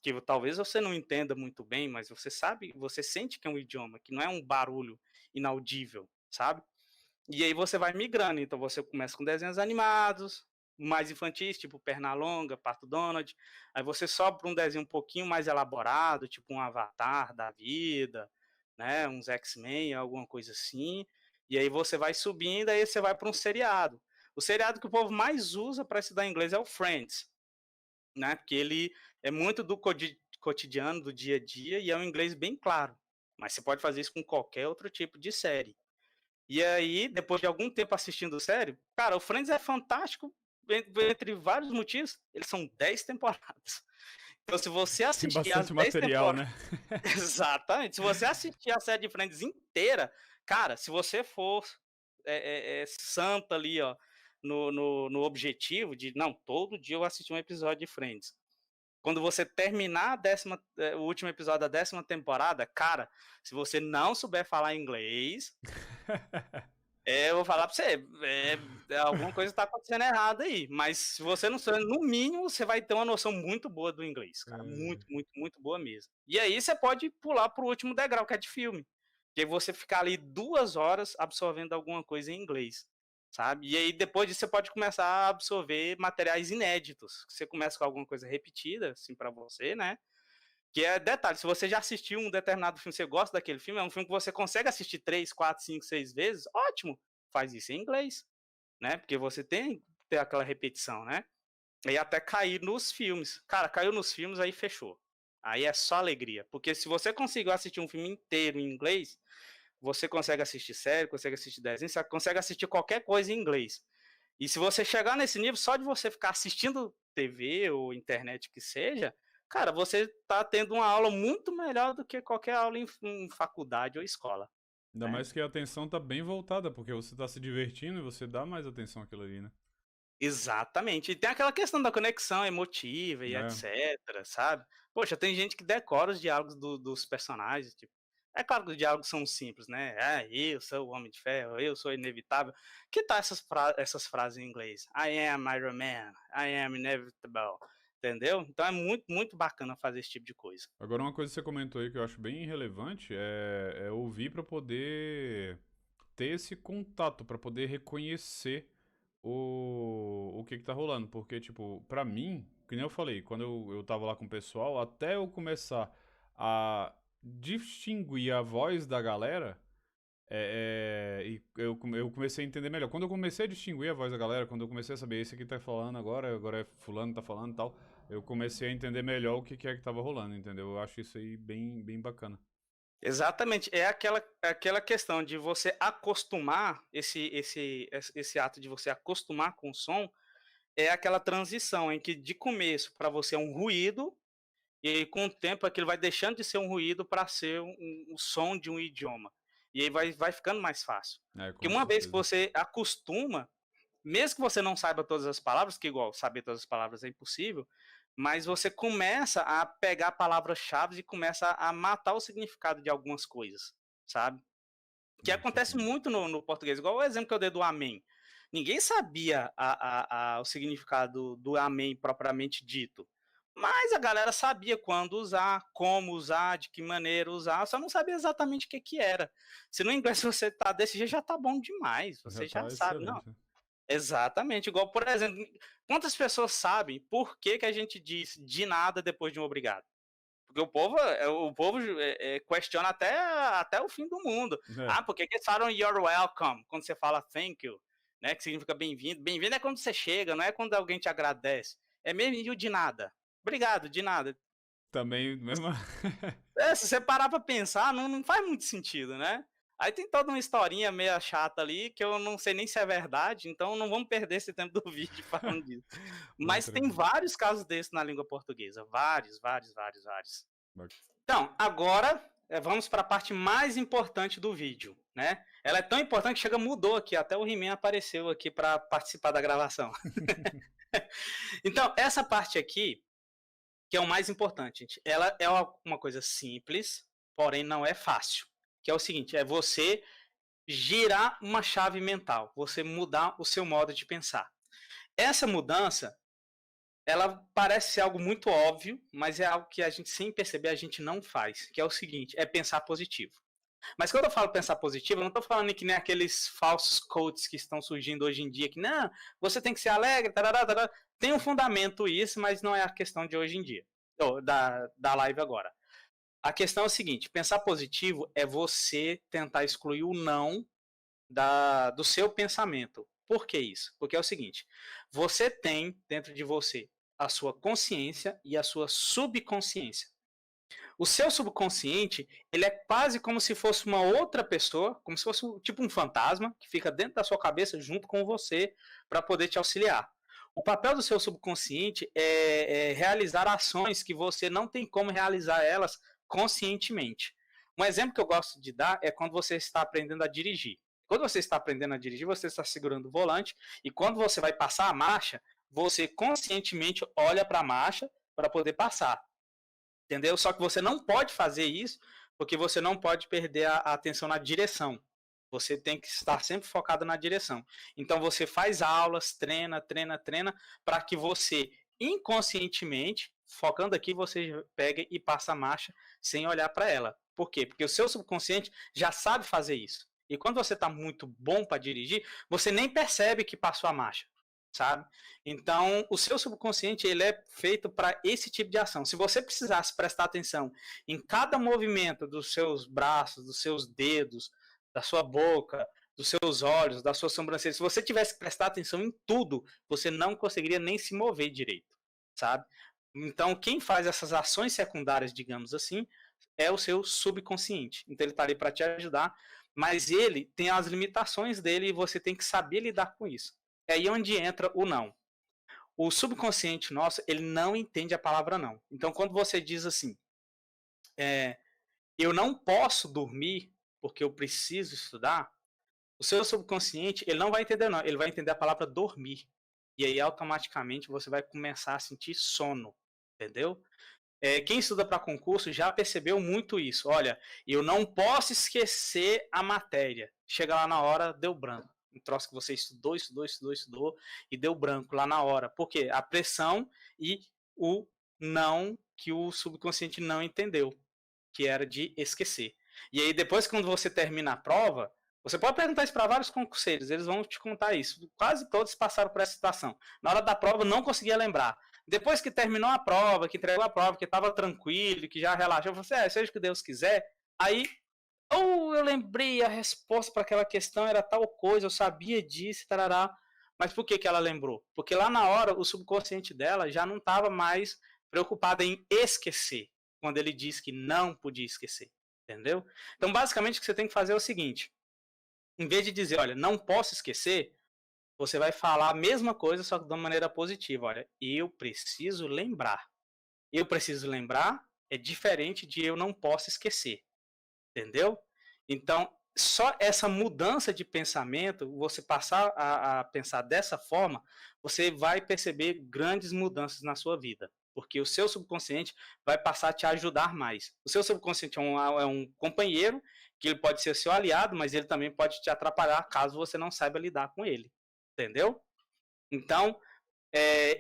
que talvez você não entenda muito bem, mas você sabe, você sente que é um idioma, que não é um barulho inaudível, sabe? E aí você vai migrando, então você começa com desenhos animados, mais infantis, tipo Pernalonga, Pato Donald, aí você sobe para um desenho um pouquinho mais elaborado, tipo um Avatar da vida, né, uns X-Men, alguma coisa assim, e aí você vai subindo, aí você vai para um seriado. O seriado que o povo mais usa para estudar inglês é o Friends, né, porque ele é muito do cotidiano, do dia a dia, e é um inglês bem claro, mas você pode fazer isso com qualquer outro tipo de série. E aí, depois de algum tempo assistindo série, cara, o Friends é fantástico, entre vários motivos, eles são 10 temporadas. Então, se você Tem assistir as bastante 10 material, temporadas. né? Exatamente. Se você assistir a série de Friends inteira, cara, se você for santo ali, ó, no objetivo de, não, todo dia eu assisti um episódio de Friends. Quando você terminar o último episódio da 10ª temporada, cara, se você não souber falar inglês, eu vou falar pra você, alguma coisa tá acontecendo errada aí, mas se você não souber, no mínimo, você vai ter uma noção muito boa do inglês, cara, É. muito, muito, muito boa mesmo. E aí você pode pular pro último degrau, que é de filme, que é você ficar ali 2 horas absorvendo alguma coisa em inglês, sabe. E aí depois disso você pode começar a absorver materiais inéditos, você começa com alguma coisa repetida, assim, pra você, né, que é detalhe, se você já assistiu um determinado filme, você gosta daquele filme, é um filme que você consegue assistir 3, 4, 5, 6 vezes, ótimo, faz isso em inglês, né? Porque você tem que ter aquela repetição, né? E até cair nos filmes. Cara, caiu nos filmes, aí fechou. Aí é só alegria. Porque se você conseguiu assistir um filme inteiro em inglês, você consegue assistir série, consegue assistir desenho, você consegue assistir qualquer coisa em inglês. E se você chegar nesse nível, só de você ficar assistindo TV ou internet que seja, cara, você está tendo uma aula muito melhor do que qualquer aula em faculdade ou escola, Ainda né? mais que a atenção tá bem voltada, porque você tá se divertindo e você dá mais atenção àquilo ali, né? Exatamente. E tem aquela questão da conexão emotiva e É. etc, sabe. Poxa, tem gente que decora os diálogos dos personagens, tipo, é claro que os diálogos são simples, né, eu sou o Homem de Ferro, eu sou inevitável". Que tal essas frases em inglês? "I am Iron Man, I am inevitable", entendeu? Então é muito, muito bacana fazer esse tipo de coisa. Agora, uma coisa que você comentou aí que eu acho bem relevante é ouvir pra poder ter esse contato, pra poder reconhecer o que tá rolando. Porque, tipo, pra mim, que nem eu falei, quando eu tava lá com o pessoal, até eu começar a distinguir a voz da galera, e eu comecei a entender melhor. Quando eu comecei a distinguir a voz da galera, quando eu comecei a saber esse aqui tá falando agora é fulano tá falando e tal, eu comecei a entender melhor o que é que tava rolando, entendeu? Eu acho isso aí bem bacana. Exatamente, é aquela questão de você acostumar esse ato de você acostumar com o som, é aquela transição em que de começo para você é um ruído, e aí com o tempo aquilo vai deixando de ser um ruído para ser um som de um idioma. E aí vai ficando mais fácil. É, Porque com uma vez que certeza. você acostuma, mesmo que você não saiba todas as palavras, que igual saber todas as palavras é impossível, mas você começa a pegar palavras-chave e começa a matar o significado de algumas coisas, sabe? Que acontece Exatamente. muito no português, igual o exemplo que eu dei do amém. Ninguém sabia o significado do amém propriamente dito. Mas a galera sabia quando usar, como usar, de que maneira usar, só não sabia exatamente o que, que era. Se no inglês você tá desse jeito, já tá bom demais. Já Você já tá sabe, não. excelente, né? Exatamente. Igual, por exemplo, quantas pessoas sabem por que, que a gente diz de nada depois de um obrigado? Porque o povo questiona até o fim do mundo. É, Ah, por que que eles falam you're welcome quando você fala thank you, né? Que significa bem-vindo. Bem-vindo é quando você chega, não é quando alguém te agradece. É mesmo e o de nada. Obrigado, de nada. também, mesmo. Se você parar pra pensar, não faz muito sentido, né? Aí tem toda uma historinha meio chata ali, que eu não sei nem se é verdade, então não vamos perder esse tempo do vídeo falando disso. Não, Mas tem tranquilo. vários casos desses na língua portuguesa. Vários, vários, vários, vários. Ba- Então, agora vamos para a parte mais importante do vídeo, né? Ela é tão importante que chega mudou aqui, até o He-Man apareceu aqui para participar da gravação. Então, essa parte aqui, que é o mais importante, gente, ela é uma coisa simples, porém não é fácil. Que é o seguinte, é você girar uma chave mental, você mudar o seu modo de pensar. Essa mudança, ela parece ser algo muito óbvio, mas é algo que a gente, sem perceber, a gente não faz, que é o seguinte, é pensar positivo. Mas quando eu falo pensar positivo, eu não estou falando que nem aqueles falsos coaches que estão surgindo hoje em dia, que não, você tem que ser alegre, tarará, tarará. Tem um fundamento isso, mas não é a questão de hoje em dia, ou da live agora. A questão é o seguinte, pensar positivo é você tentar excluir o não do seu pensamento. Por que isso? Porque é o seguinte, você tem dentro de você a sua consciência e a sua subconsciência. O seu subconsciente, ele é quase como se fosse uma outra pessoa, como se fosse tipo um fantasma, que fica dentro da sua cabeça junto com você para poder te auxiliar. O papel do seu subconsciente é realizar ações que você não tem como realizar elas conscientemente. Um exemplo que eu gosto de dar é quando você está aprendendo a dirigir. Quando você está aprendendo a dirigir, você está segurando o volante e quando você vai passar a marcha, você conscientemente olha para a marcha para poder passar. Entendeu? Só que você não pode fazer isso porque você não pode perder a atenção na direção. Você tem que estar sempre focado na direção. Então você faz aulas, treina, treina, treina, para que você inconscientemente, focando aqui, você pegue e passa a marcha sem olhar para ela. Por quê? Porque o seu subconsciente já sabe fazer isso. E quando você está muito bom para dirigir, você nem percebe que passou a marcha, sabe? Então, o seu subconsciente ele é feito para esse tipo de ação. Se você precisasse prestar atenção em cada movimento dos seus braços, dos seus dedos, da sua boca, dos seus olhos, da sua sobrancelha, se você tivesse que prestar atenção em tudo, você não conseguiria nem se mover direito, sabe? Então, quem faz essas ações secundárias, digamos assim, é o seu subconsciente. Então, ele está ali para te ajudar, mas ele tem as limitações dele e você tem que saber lidar com isso. É aí onde entra o não. O subconsciente nosso, ele não entende a palavra não. Então, quando você diz assim, eu não posso dormir porque eu preciso estudar, o seu subconsciente, ele não vai entender não, ele vai entender a palavra dormir. E aí, automaticamente, você vai começar a sentir sono, entendeu? Quem estuda para concurso já percebeu muito isso. Olha, eu não posso esquecer a matéria. Chega lá na hora, deu branco. Um troço que você estudou e deu branco lá na hora. Por quê? A pressão e o não que o subconsciente não entendeu, que era de esquecer. E aí depois, quando você termina a prova, você pode perguntar isso para vários concurseiros, eles vão te contar isso. Quase todos passaram por essa situação. Na hora da prova, não conseguia lembrar. Depois que terminou a prova, que entregou a prova, que estava tranquilo, que já relaxou, você, seja o que Deus quiser, aí, eu lembrei a resposta para aquela questão, era tal coisa, eu sabia disso, tarará. Mas por que ela lembrou? Porque lá na hora, o subconsciente dela já não estava mais preocupado em esquecer, quando ele disse que não podia esquecer, entendeu? Então, basicamente, o que você tem que fazer é o seguinte, em vez de dizer, olha, não posso esquecer, você vai falar a mesma coisa, só que de uma maneira positiva. Olha, eu preciso lembrar. Eu preciso lembrar é diferente de eu não posso esquecer. Entendeu? Então, só essa mudança de pensamento, você passar a pensar dessa forma, você vai perceber grandes mudanças na sua vida. Porque o seu subconsciente vai passar a te ajudar mais. O seu subconsciente é um companheiro, que ele pode ser seu aliado, mas ele também pode te atrapalhar caso você não saiba lidar com ele. Entendeu? Então,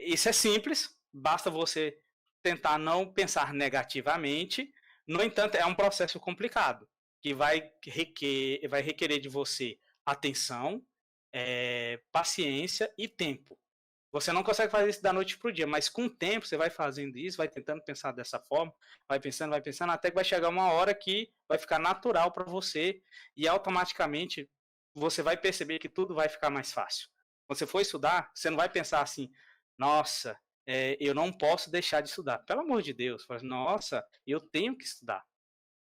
isso é simples, basta você tentar não pensar negativamente. No entanto, é um processo complicado, que vai requerer de você atenção, paciência e tempo. Você não consegue fazer isso da noite para o dia, mas com o tempo você vai fazendo isso, vai tentando pensar dessa forma, vai pensando, até que vai chegar uma hora que vai ficar natural para você e automaticamente você vai perceber que tudo vai ficar mais fácil. Quando você for estudar, você não vai pensar assim, nossa, eu não posso deixar de estudar. Pelo amor de Deus, nossa, eu tenho que estudar.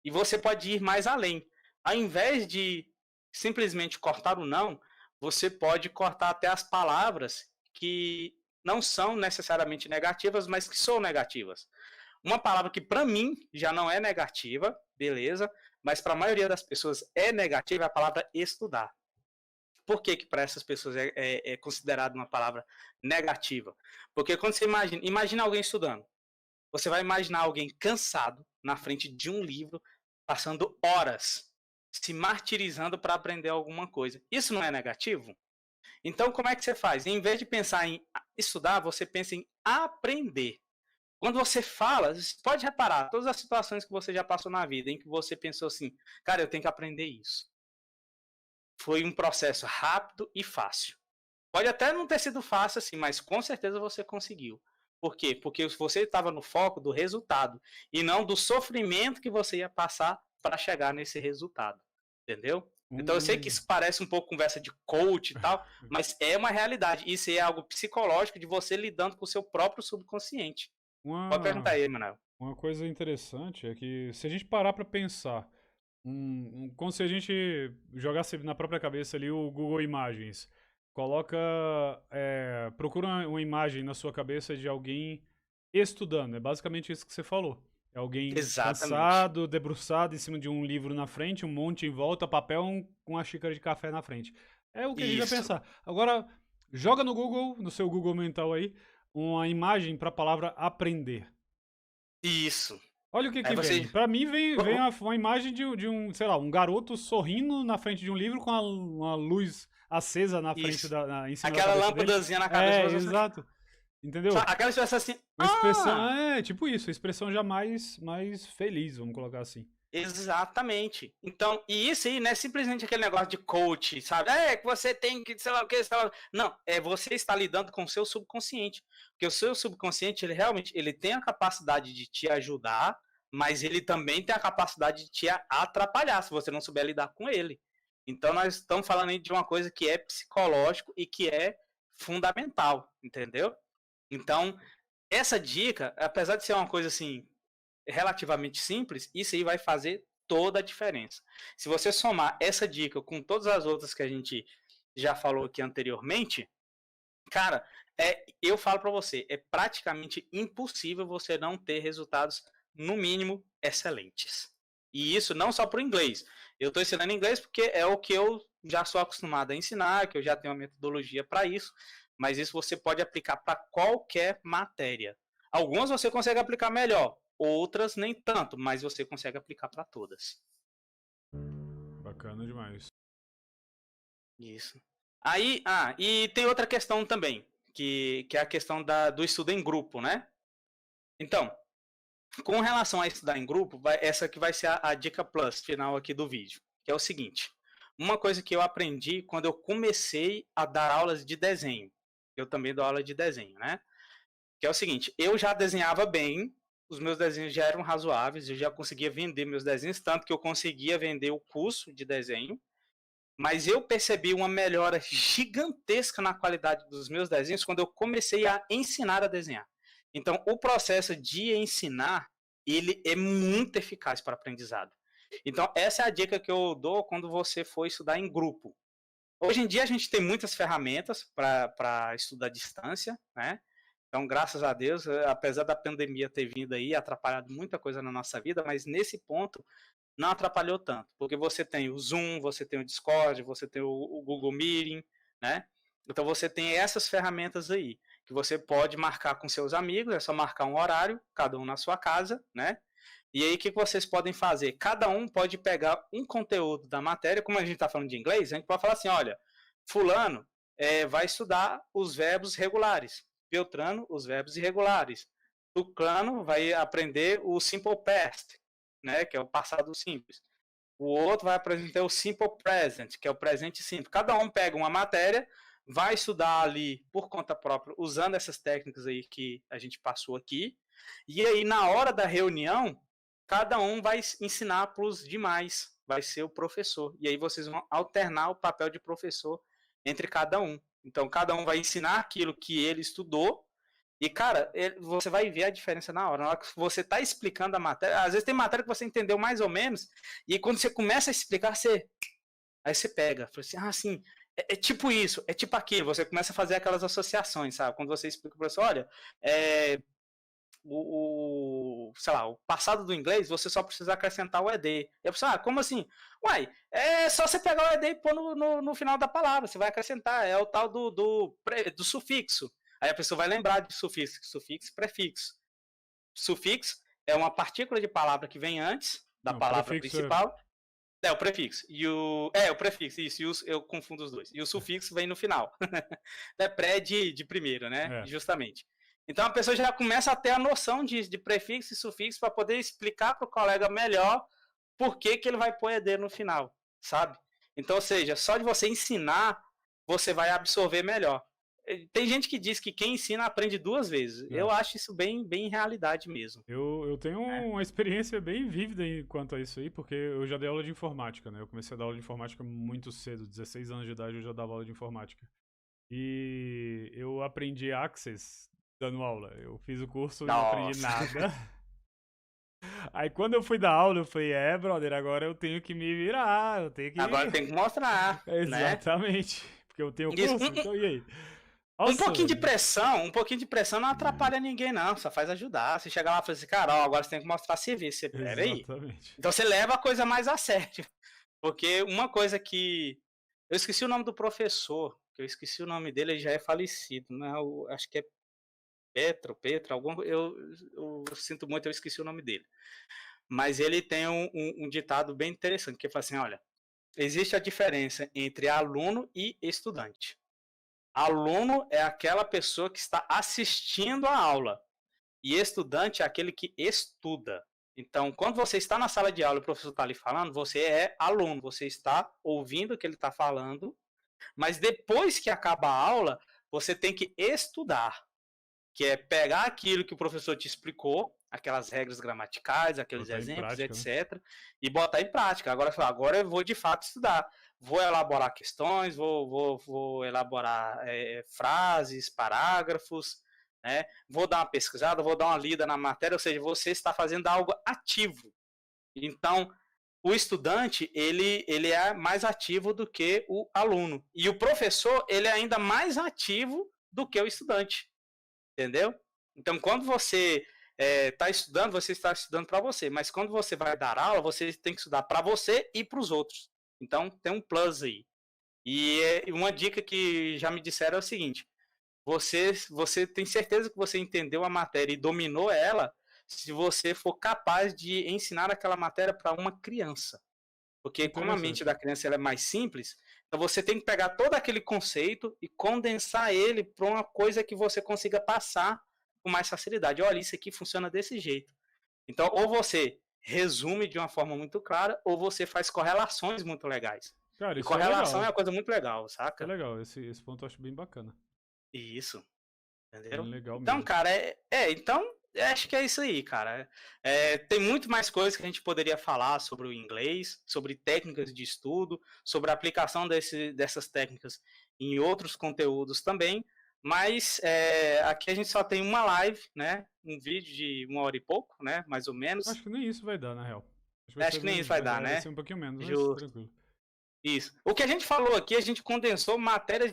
E você pode ir mais além. Ao invés de simplesmente cortar o não, você pode cortar até as palavras que não são necessariamente negativas, mas que são negativas. Uma palavra que para mim já não é negativa, beleza, mas para a maioria das pessoas é negativa é a palavra estudar. Por que para essas pessoas é considerada uma palavra negativa? Porque quando você imagina alguém estudando, você vai imaginar alguém cansado na frente de um livro, passando horas se martirizando para aprender alguma coisa. Isso não é negativo? Então, como é que você faz? Em vez de pensar em estudar, você pensa em aprender. Quando você fala, você pode reparar todas as situações que você já passou na vida em que você pensou assim, cara, eu tenho que aprender isso. Foi um processo rápido e fácil. Pode até não ter sido fácil assim, mas com certeza você conseguiu. Por quê? Porque você estava no foco do resultado e não do sofrimento que você ia passar para chegar nesse resultado. Entendeu? Então eu sei que isso parece um pouco conversa de coach e tal, mas é uma realidade. Isso é algo psicológico de você lidando com o seu próprio subconsciente. Pode perguntar aí, Manuel. Uma coisa interessante é que se a gente parar para pensar, como se a gente jogasse na própria cabeça ali o Google Imagens, coloca, procura uma imagem na sua cabeça de alguém estudando, é basicamente isso que você falou. É alguém cansado, debruçado em cima de um livro na frente, um monte em volta, papel com uma xícara de café na frente. É o que a gente vai pensar. Agora, joga no Google, no seu Google mental aí, uma imagem para a palavra aprender. Isso. Olha o que vem. Pra mim vem uma imagem de um, sei lá, um garoto sorrindo na frente de um livro com uma luz acesa na frente em cima aquela lâmpadazinha na cabeça. Exato. Entendeu? Aquela expressão assim. Expressão, tipo isso, a expressão já mais feliz, vamos colocar assim. Exatamente. Então, e isso aí não é simplesmente aquele negócio de coach, sabe? Que você tem que, sei lá o que, sei lá. Não, você está lidando com o seu subconsciente. Porque o seu subconsciente, ele realmente ele tem a capacidade de te ajudar, mas ele também tem a capacidade de te atrapalhar, se você não souber lidar com ele. Então, nós estamos falando aí de uma coisa que é psicológico e que é fundamental, entendeu? Então, essa dica, apesar de ser uma coisa assim, relativamente simples, isso aí vai fazer toda a diferença. Se você somar essa dica com todas as outras que a gente já falou aqui anteriormente, cara, eu falo para você, é praticamente impossível você não ter resultados, no mínimo, excelentes. E isso não só para o inglês. Eu estou ensinando inglês porque é o que eu já sou acostumado a ensinar, que eu já tenho uma metodologia para isso, mas isso você pode aplicar para qualquer matéria. Algumas você consegue aplicar melhor, outras nem tanto, mas você consegue aplicar para todas. Bacana demais. Isso. Aí, e tem outra questão também, que é a questão do estudo em grupo, né? Então, com relação a estudar em grupo, essa aqui vai ser a dica plus final aqui do vídeo, que é o seguinte. Uma coisa que eu aprendi quando eu comecei a dar aulas de desenho. Eu também dou aula de desenho, né? que é o seguinte, eu já desenhava bem, os meus desenhos já eram razoáveis, eu já conseguia vender meus desenhos, tanto que eu conseguia vender o curso de desenho, mas eu percebi uma melhora gigantesca na qualidade dos meus desenhos quando eu comecei a ensinar a desenhar. Então, o processo de ensinar, ele é muito eficaz para aprendizado. Então, essa é a dica que eu dou quando você for estudar em grupo. Hoje em dia, a gente tem muitas ferramentas para estudar à distância, né? Então, graças a Deus, apesar da pandemia ter vindo aí, atrapalhado muita coisa na nossa vida, mas nesse ponto, não atrapalhou tanto, porque você tem o Zoom, você tem o Discord, você tem o Google Meeting, né? Então você tem essas ferramentas aí, que você pode marcar com seus amigos, é só marcar um horário, cada um na sua casa, né? E aí o que vocês podem fazer? Cada um pode pegar um conteúdo da matéria, como a gente está falando de inglês, a gente pode falar assim, olha, fulano vai estudar os verbos regulares, Beltrano os verbos irregulares, Tucano vai aprender o simple past, né, que é o passado simples. O outro vai apresentar o simple present, que é o presente simples. Cada um pega uma matéria, vai estudar ali por conta própria, usando essas técnicas aí que a gente passou aqui. E aí, na hora da reunião, cada um vai ensinar para os demais, vai ser o professor. E aí vocês vão alternar o papel de professor entre cada um. Então, cada um vai ensinar aquilo que ele estudou. E, cara, você vai ver a diferença na hora. Na hora que você está explicando a matéria, às vezes tem matéria que você entendeu mais ou menos, e quando você começa a explicar, aí você pega. Fala assim, sim, é tipo isso, é tipo aquilo. Você começa a fazer aquelas associações, sabe? Quando você explica para o professor, olha, sei lá, o passado do inglês, você só precisa acrescentar o ED. E a pessoa, como assim? Uai, é só você pegar o ED e pôr no final da palavra, você vai acrescentar, é o tal do sufixo. Aí a pessoa vai lembrar de sufixo e prefixo. Sufixo é uma partícula de palavra que vem antes da palavra principal. É o prefixo. O prefixo, isso. Eu confundo os dois. E o sufixo vem no final. É pré de primeiro, né? Justamente. Então a pessoa já começa a ter a noção de prefixo e sufixo para poder explicar para o colega melhor por que ele vai pôr ED no final, sabe? Então, ou seja, só de você ensinar, você vai absorver melhor. Tem gente que diz que quem ensina aprende 2 vezes. Eu acho isso bem realidade mesmo. Eu tenho uma experiência bem vívida quanto a isso aí, porque eu já dei aula de informática, né? Eu comecei a dar aula de informática muito cedo, 16 anos de idade eu já dava aula de informática. E eu aprendi Access dando aula. Eu fiz o curso e não aprendi nada. Aí quando eu fui dar aula, eu falei, brother, agora eu tenho que me virar, Agora tem que mostrar, Exatamente, né? Porque eu tenho curso, então e aí? Nossa, um pouquinho de pressão não atrapalha ninguém, não. Só faz ajudar. Você chega lá e fala assim, cara, agora você tem que mostrar serviço. Você, peraí. Então você leva a coisa mais a sério. Porque uma coisa que... Eu esqueci o nome do professor, que eu esqueci o nome dele, ele já é falecido, né? Acho que é Petro, eu sinto muito, eu esqueci o nome dele. Mas ele tem um ditado bem interessante, que fala assim, olha, existe a diferença entre aluno e estudante. Aluno é aquela pessoa que está assistindo a aula. E estudante é aquele que estuda. Então, quando você está na sala de aula e o professor está ali falando, você é aluno, você está ouvindo o que ele está falando, mas depois que acaba a aula, você tem que estudar, que é pegar aquilo que o professor te explicou, aquelas regras gramaticais, aqueles exemplos, prática, etc., né? E botar em prática. Agora eu vou de fato estudar. Vou elaborar questões, vou elaborar frases, parágrafos, né? Vou dar uma pesquisada, vou dar uma lida na matéria, ou seja, você está fazendo algo ativo. Então, o estudante, ele é mais ativo do que o aluno. E o professor, ele é ainda mais ativo do que o estudante. Entendeu? Então, quando você está estudando, você está estudando para você. Mas quando você vai dar aula, você tem que estudar para você e para os outros. Então, tem um plus aí. E uma dica que já me disseram é o seguinte: você tem certeza que você entendeu a matéria e dominou ela se você for capaz de ensinar aquela matéria para uma criança. Porque como a mente da criança ela é mais simples, então você tem que pegar todo aquele conceito e condensar ele para uma coisa que você consiga passar com mais facilidade. Olha, isso aqui funciona desse jeito. Então, ou você resume de uma forma muito clara, ou você faz correlações muito legais. Cara, e correlação é uma coisa muito legal, saca? É legal, esse ponto eu acho bem bacana. Isso. Bem entendeu? legal Então, mesmo. cara, então, acho que é isso aí, cara. Tem muito mais coisas que a gente poderia falar sobre o inglês, sobre técnicas de estudo, sobre a aplicação dessas técnicas em outros conteúdos também, mas aqui a gente só tem uma live, né? Um vídeo de 1 hora e pouco, né? Mais ou Acho menos. que nem isso vai dar, na real. Acho que Acho que nem isso vai dar, vai né? ser um pouquinho menos, mas Justo. tranquilo. Isso. O que a gente falou aqui, a gente condensou matérias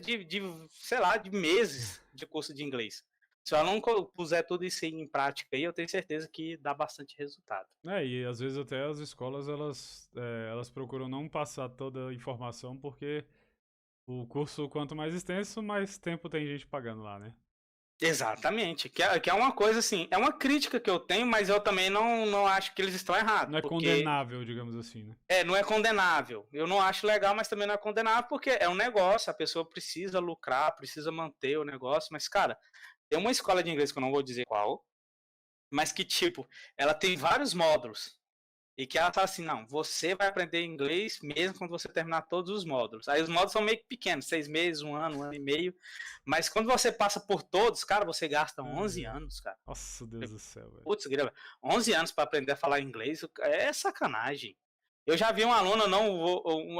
sei lá, de meses de curso de inglês. Se o aluno puser tudo isso aí em prática aí, eu tenho certeza que dá bastante resultado. E às vezes até as escolas, elas procuram não passar toda a informação, porque o curso, quanto mais extenso, mais tempo tem gente pagando lá, né? Exatamente. Que é uma coisa assim, é uma crítica que eu tenho, mas eu também não acho que eles estão errados, Não é porque condenável, digamos assim, né? não é condenável. Eu não acho legal, mas também não é condenável, porque é um negócio, a pessoa precisa lucrar, precisa manter o negócio, mas, cara, tem uma escola de inglês que eu não vou dizer qual, mas que, tipo, ela tem vários módulos. E que ela fala assim, não, você vai aprender inglês mesmo quando você terminar todos os módulos. Aí os módulos são meio que pequenos, 6 meses, 1 ano e meio. Mas quando você passa por todos, cara, você gasta 11 É. anos, cara. Nossa, Deus do céu, velho. Putz, grava, 11 anos para aprender a falar inglês é sacanagem. Eu já vi um aluno,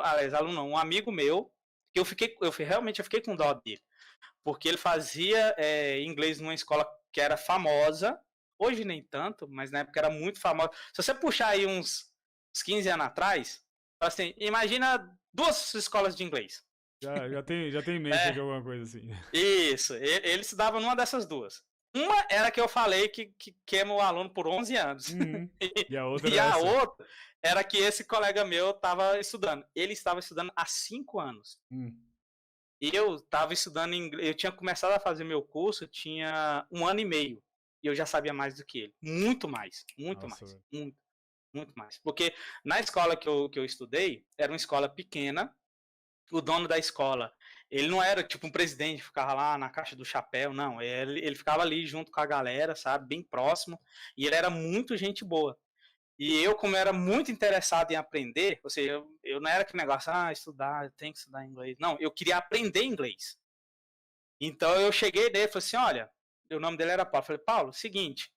aliás, aluno não, um amigo meu, que realmente eu fiquei com dó dele. Porque ele fazia inglês numa escola que era famosa, hoje nem tanto, mas na época era muito famosa. Se você puxar aí uns 15 anos atrás, assim, imagina 2 escolas de inglês. Já tem em mente aqui É, alguma coisa assim. isso, ele estudava numa dessas 2. Uma era que eu falei que queima o aluno por 11 anos. Uhum. E a outra E era a essa. outra era que esse colega meu estava estudando. Ele estava estudando há 5 anos. E eu estava estudando inglês, eu tinha começado a fazer meu curso, tinha 1 ano e meio. E eu já sabia mais do que ele. Muito mais, muito Nossa, mais, velho. muito, muito mais. Porque na escola que eu estudei, era uma escola pequena, o dono da escola, ele não era tipo um presidente, ficava lá na caixa do chapéu, não. Ele ficava ali junto com a galera, sabe, bem próximo. E ele era muito gente boa. E eu, como era muito interessado em aprender, ou seja, eu não era aquele negócio, estudar, tem que estudar inglês. Não, eu queria aprender inglês. Então eu cheguei nele e falei assim: olha, o nome dele era Paulo. Eu falei, Paulo, seguinte,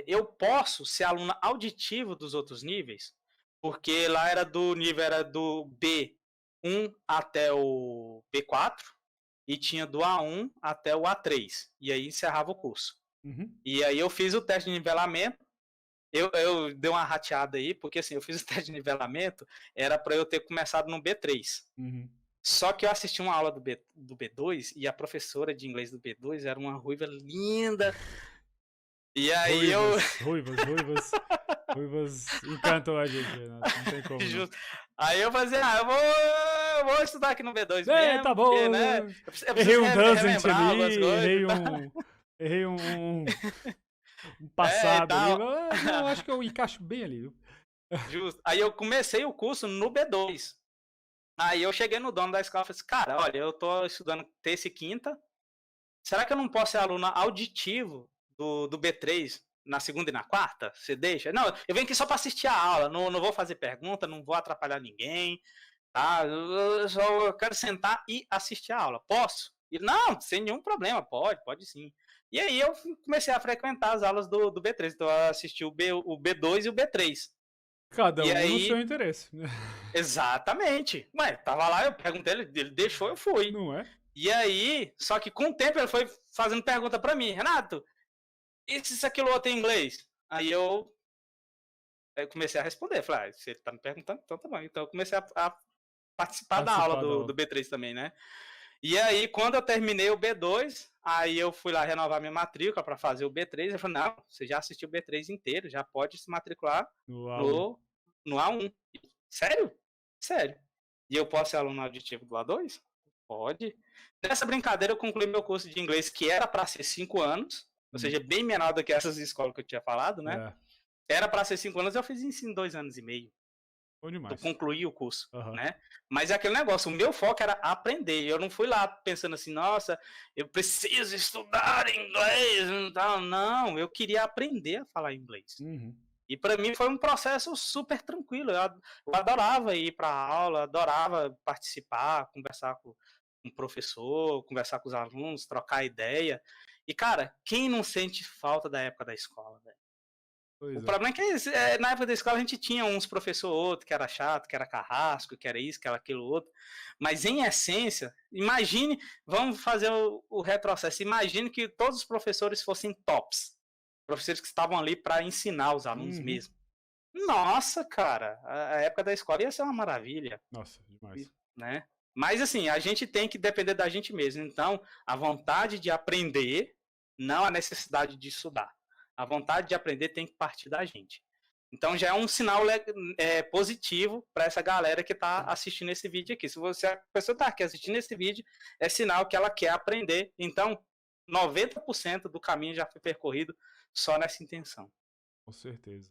eu posso ser aluno auditivo dos outros níveis, porque lá era do B1 até o B4 e tinha do A1 até o A3. E aí encerrava o curso. Uhum. E aí eu fiz o teste de nivelamento. Eu dei uma rateada aí, porque assim, eu fiz o teste de nivelamento, era para eu ter começado no B3. Uhum. Só que eu assisti uma aula do B2 e a professora de inglês do B2 era uma ruiva linda. E aí ruivas encantam a gente, Renato. Não tem como não. Aí eu falei, eu vou estudar aqui no B2 mesmo, Tá bom. porque, né? Eu Errei preciso um Doesn't relembrar algumas ali, coisas. errei um passado ali. Tal. Não, acho que eu encaixo bem ali, viu? Justo. Aí eu comecei o curso no B2. Aí eu cheguei no dono da escola e falei assim, cara, olha, eu tô estudando terça e quinta, será que eu não posso ser aluno auditivo do B3 na segunda e na quarta? Você deixa? Não, eu venho aqui só para assistir a aula, não vou fazer pergunta, não vou atrapalhar ninguém, tá? Eu quero sentar e assistir a aula. Posso? E não, sem nenhum problema, pode sim. E aí eu comecei a frequentar as aulas do B3, então eu assisti o B2 e o B3. Cada E um no seu aí, interesse. exatamente. Ué, tava lá, eu perguntei, ele deixou, eu fui. Não é? E aí, só que com o tempo ele foi fazendo pergunta para mim, Renato, isso, aquilo outro em inglês? Aí eu comecei a responder, falei, se ele tá me perguntando, então tá bom. Então eu comecei a participar da aula do B3 também, né? E aí, quando eu terminei o B2, aí eu fui lá renovar minha matrícula para fazer o B3, eu falei, não, você já assistiu o B3 inteiro, já pode se matricular No A1. no A1. Sério? Sério. E eu posso ser aluno auditivo do A2? Pode. Nessa brincadeira, eu concluí meu curso de inglês, que era para ser 5 anos, ou seja, bem menor do que essas escolas que eu tinha falado, né? Era para ser 5 anos, eu fiz isso em 2 anos e meio. Bom demais. Eu concluí o curso, né? Mas é aquele negócio, o meu foco era aprender. Eu não fui lá pensando assim, nossa, eu preciso estudar inglês. Não, eu queria aprender a falar inglês. E para mim foi um processo super tranquilo. Eu adorava ir para a aula, adorava participar, conversar um professor, conversar com os alunos, trocar ideia. E, cara, quem não sente falta da época da escola, velho? O Pois é. problema é que na época da escola a gente tinha uns professor ou outro que era chato, que era carrasco, que era isso, que era aquilo outro. Mas em essência, imagine, vamos fazer o retrocesso. Imagine que todos os professores fossem tops. Professores que estavam ali para ensinar os alunos Uhum. mesmo. Nossa, cara, a época da escola ia ser uma maravilha, Nossa, demais. né? Mas assim, a gente tem que depender da gente mesmo. Então, a vontade de aprender, não a necessidade de estudar. A vontade de aprender tem que partir da gente. Então já é um sinal positivo para essa galera que está assistindo esse vídeo aqui. Se a pessoa está aqui assistindo esse vídeo, é sinal que ela quer aprender. Então, 90% do caminho já foi percorrido só nessa intenção. Com certeza.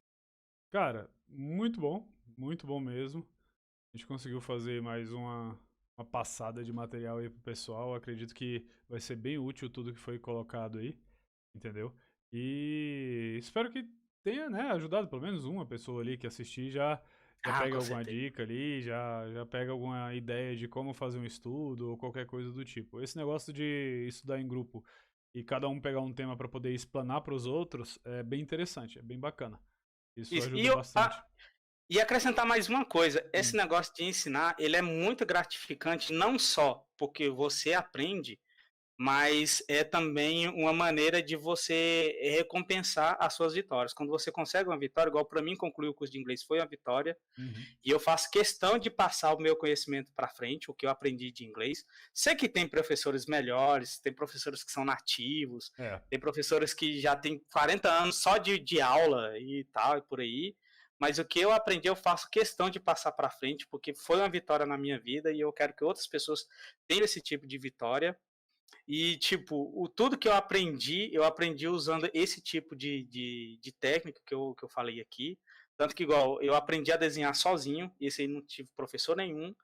Cara, muito bom mesmo. A gente conseguiu fazer mais uma passada de material aí pro pessoal. Acredito que vai ser bem útil tudo que foi colocado aí, entendeu? E espero que tenha, né, ajudado pelo menos uma pessoa ali que assistir já pega Com alguma certeza. dica ali, já pega alguma ideia de como fazer um estudo ou qualquer coisa do tipo. Esse negócio de estudar em grupo e cada um pegar um tema para poder explanar para os outros é bem interessante, é bem bacana. Isso Isso. ajuda bastante. E acrescentar mais uma coisa, esse Hum. negócio de ensinar, ele é muito gratificante, não só porque você aprende, mas é também uma maneira de você recompensar as suas vitórias. Quando você consegue uma vitória, igual para mim concluir o curso de inglês foi uma vitória, Uhum. e eu faço questão de passar o meu conhecimento para frente, o que eu aprendi de inglês. Sei que tem professores melhores, tem professores que são nativos, É. tem professores que já têm 40 anos só de aula e tal, e por aí. Mas o que eu aprendi, eu faço questão de passar para frente, porque foi uma vitória na minha vida e eu quero que outras pessoas tenham esse tipo de vitória. E, tipo, tudo que eu aprendi usando esse tipo de técnica que eu falei aqui. Tanto que, igual, eu aprendi a desenhar sozinho, esse aí não tive professor nenhum.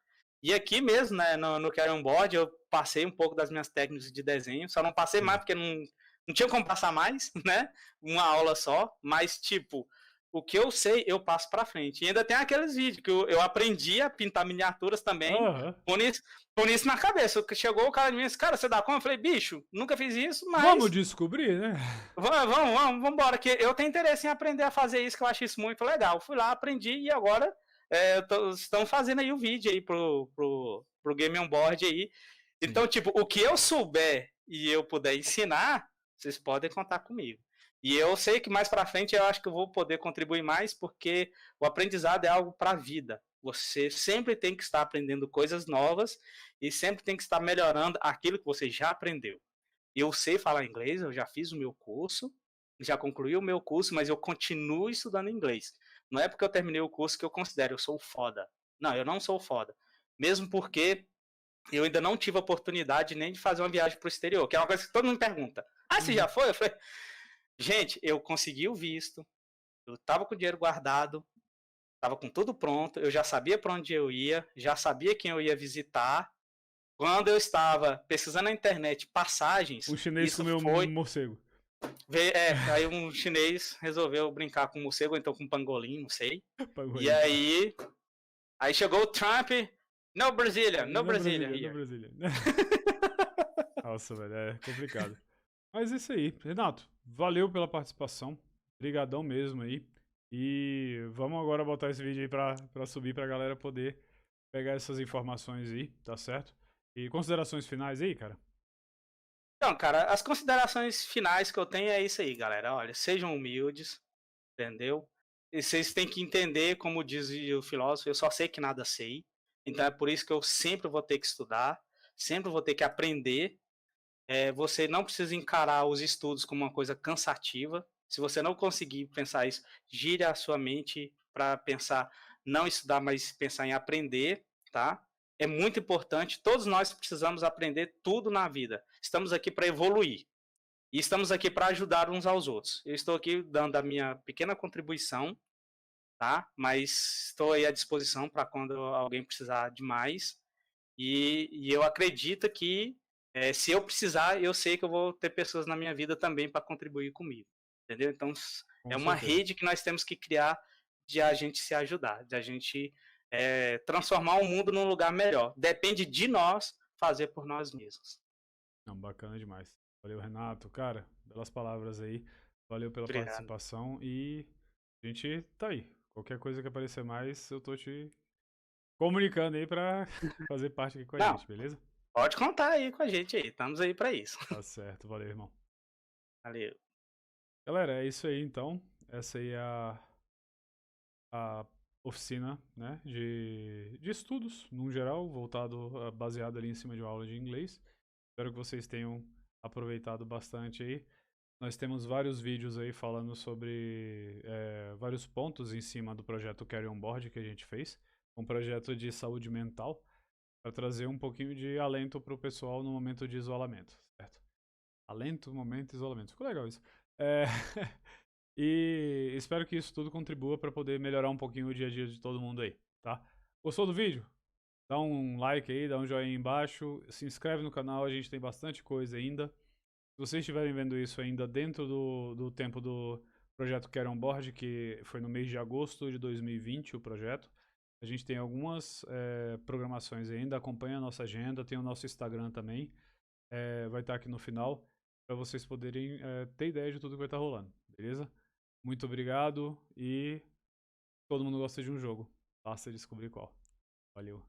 E aqui mesmo, né, no Carry Board, eu passei um pouco das minhas técnicas de desenho, só não passei mais Sim. porque não tinha como passar mais, né? Uma aula só, mas, tipo, o que eu sei, eu passo pra frente. E ainda tem aqueles vídeos que eu aprendi a pintar miniaturas também, Aham. com isso na cabeça. Chegou o cara de mim e disse, cara, você dá conta? Eu falei, bicho, nunca fiz isso, Vamos mas descobrir, né? vamos embora, que eu tenho interesse em aprender a fazer isso, que eu acho isso muito legal. Fui lá, aprendi e agora estão fazendo aí o vídeo aí pro Game On Board aí. Sim. Então, tipo, o que eu souber e eu puder ensinar, vocês podem contar comigo. E eu sei que mais para frente eu acho que eu vou poder contribuir mais, porque o aprendizado é algo para a vida. Você sempre tem que estar aprendendo coisas novas e sempre tem que estar melhorando aquilo que você já aprendeu. Eu sei falar inglês, eu já fiz o meu curso, já concluí o meu curso, mas eu continuo estudando inglês. Não é porque eu terminei o curso que eu considero eu sou foda. Não, eu não sou foda. Mesmo porque eu ainda não tive a oportunidade nem de fazer uma viagem para o exterior, que é uma coisa que todo mundo pergunta. Ah, você já foi? Eu falei, gente, eu consegui o visto, eu estava com o dinheiro guardado, estava com tudo pronto, eu já sabia para onde eu ia, já sabia quem eu ia visitar. Quando eu estava pesquisando na internet passagens, O chinês isso comeu foi. morcego. Aí um chinês resolveu brincar com um morcego, ou então com um pangolim, não sei. Pagou E aí chegou o Trump, no Brazilian, no Brazilian No here. Brasília. Nossa, velho, é complicado. Mas é isso aí. Renato, valeu pela participação. Obrigadão mesmo aí. E vamos agora botar esse vídeo aí pra subir pra galera poder pegar essas informações aí, tá certo? E considerações finais aí, cara? Então, cara, as considerações finais que eu tenho é isso aí, galera. Olha, sejam humildes, entendeu? E vocês têm que entender, como diz o filósofo, eu só sei que nada sei. Então é por isso que eu sempre vou ter que estudar, sempre vou ter que aprender. Você não precisa encarar os estudos como uma coisa cansativa. Se você não conseguir pensar isso, gire a sua mente para pensar, não estudar, mas pensar em aprender, tá? É muito importante. Todos nós precisamos aprender tudo na vida. Estamos aqui para evoluir. E estamos aqui para ajudar uns aos outros. Eu estou aqui dando a minha pequena contribuição, tá? Mas estou aí à disposição para quando alguém precisar de mais. E eu acredito que se eu precisar, eu sei que eu vou ter pessoas na minha vida também para contribuir comigo, entendeu? Então Com é uma certeza. rede que nós temos que criar de a gente se ajudar, de a gente transformar o mundo num lugar melhor. Depende de nós fazer por nós mesmos. Não, bacana demais. Valeu, Renato. Cara, belas palavras aí. Valeu pela Obrigado. participação e a gente tá aí. Qualquer coisa que aparecer mais, eu tô te comunicando aí pra fazer parte aqui com a Não, gente, beleza? pode contar aí com a gente aí, estamos aí para isso. Tá certo, valeu, irmão. Valeu. Galera, é isso aí então. Essa aí é a oficina, né, de estudos, num geral, baseado ali em cima de uma aula de inglês. Espero que vocês tenham aproveitado bastante aí. Nós temos vários vídeos aí falando sobre vários pontos em cima do projeto Carry On Board que a gente fez. Um projeto de saúde mental para trazer um pouquinho de alento para o pessoal no momento de isolamento, certo? Alento, momento, isolamento. Ficou legal isso. É... e espero que isso tudo contribua para poder melhorar um pouquinho o dia a dia de todo mundo aí, tá? Gostou do vídeo? Dá um like aí, dá um joinha aí embaixo, se inscreve no canal, a gente tem bastante coisa ainda. Se vocês estiverem vendo isso ainda dentro do tempo do projeto Care On Board, que foi no mês de agosto de 2020 o projeto, a gente tem algumas programações ainda, acompanha a nossa agenda, tem o nosso Instagram também, vai estar aqui no final, para vocês poderem ter ideia de tudo que vai estar rolando, beleza? Muito obrigado e todo mundo gosta de um jogo, basta descobrir qual. Valeu!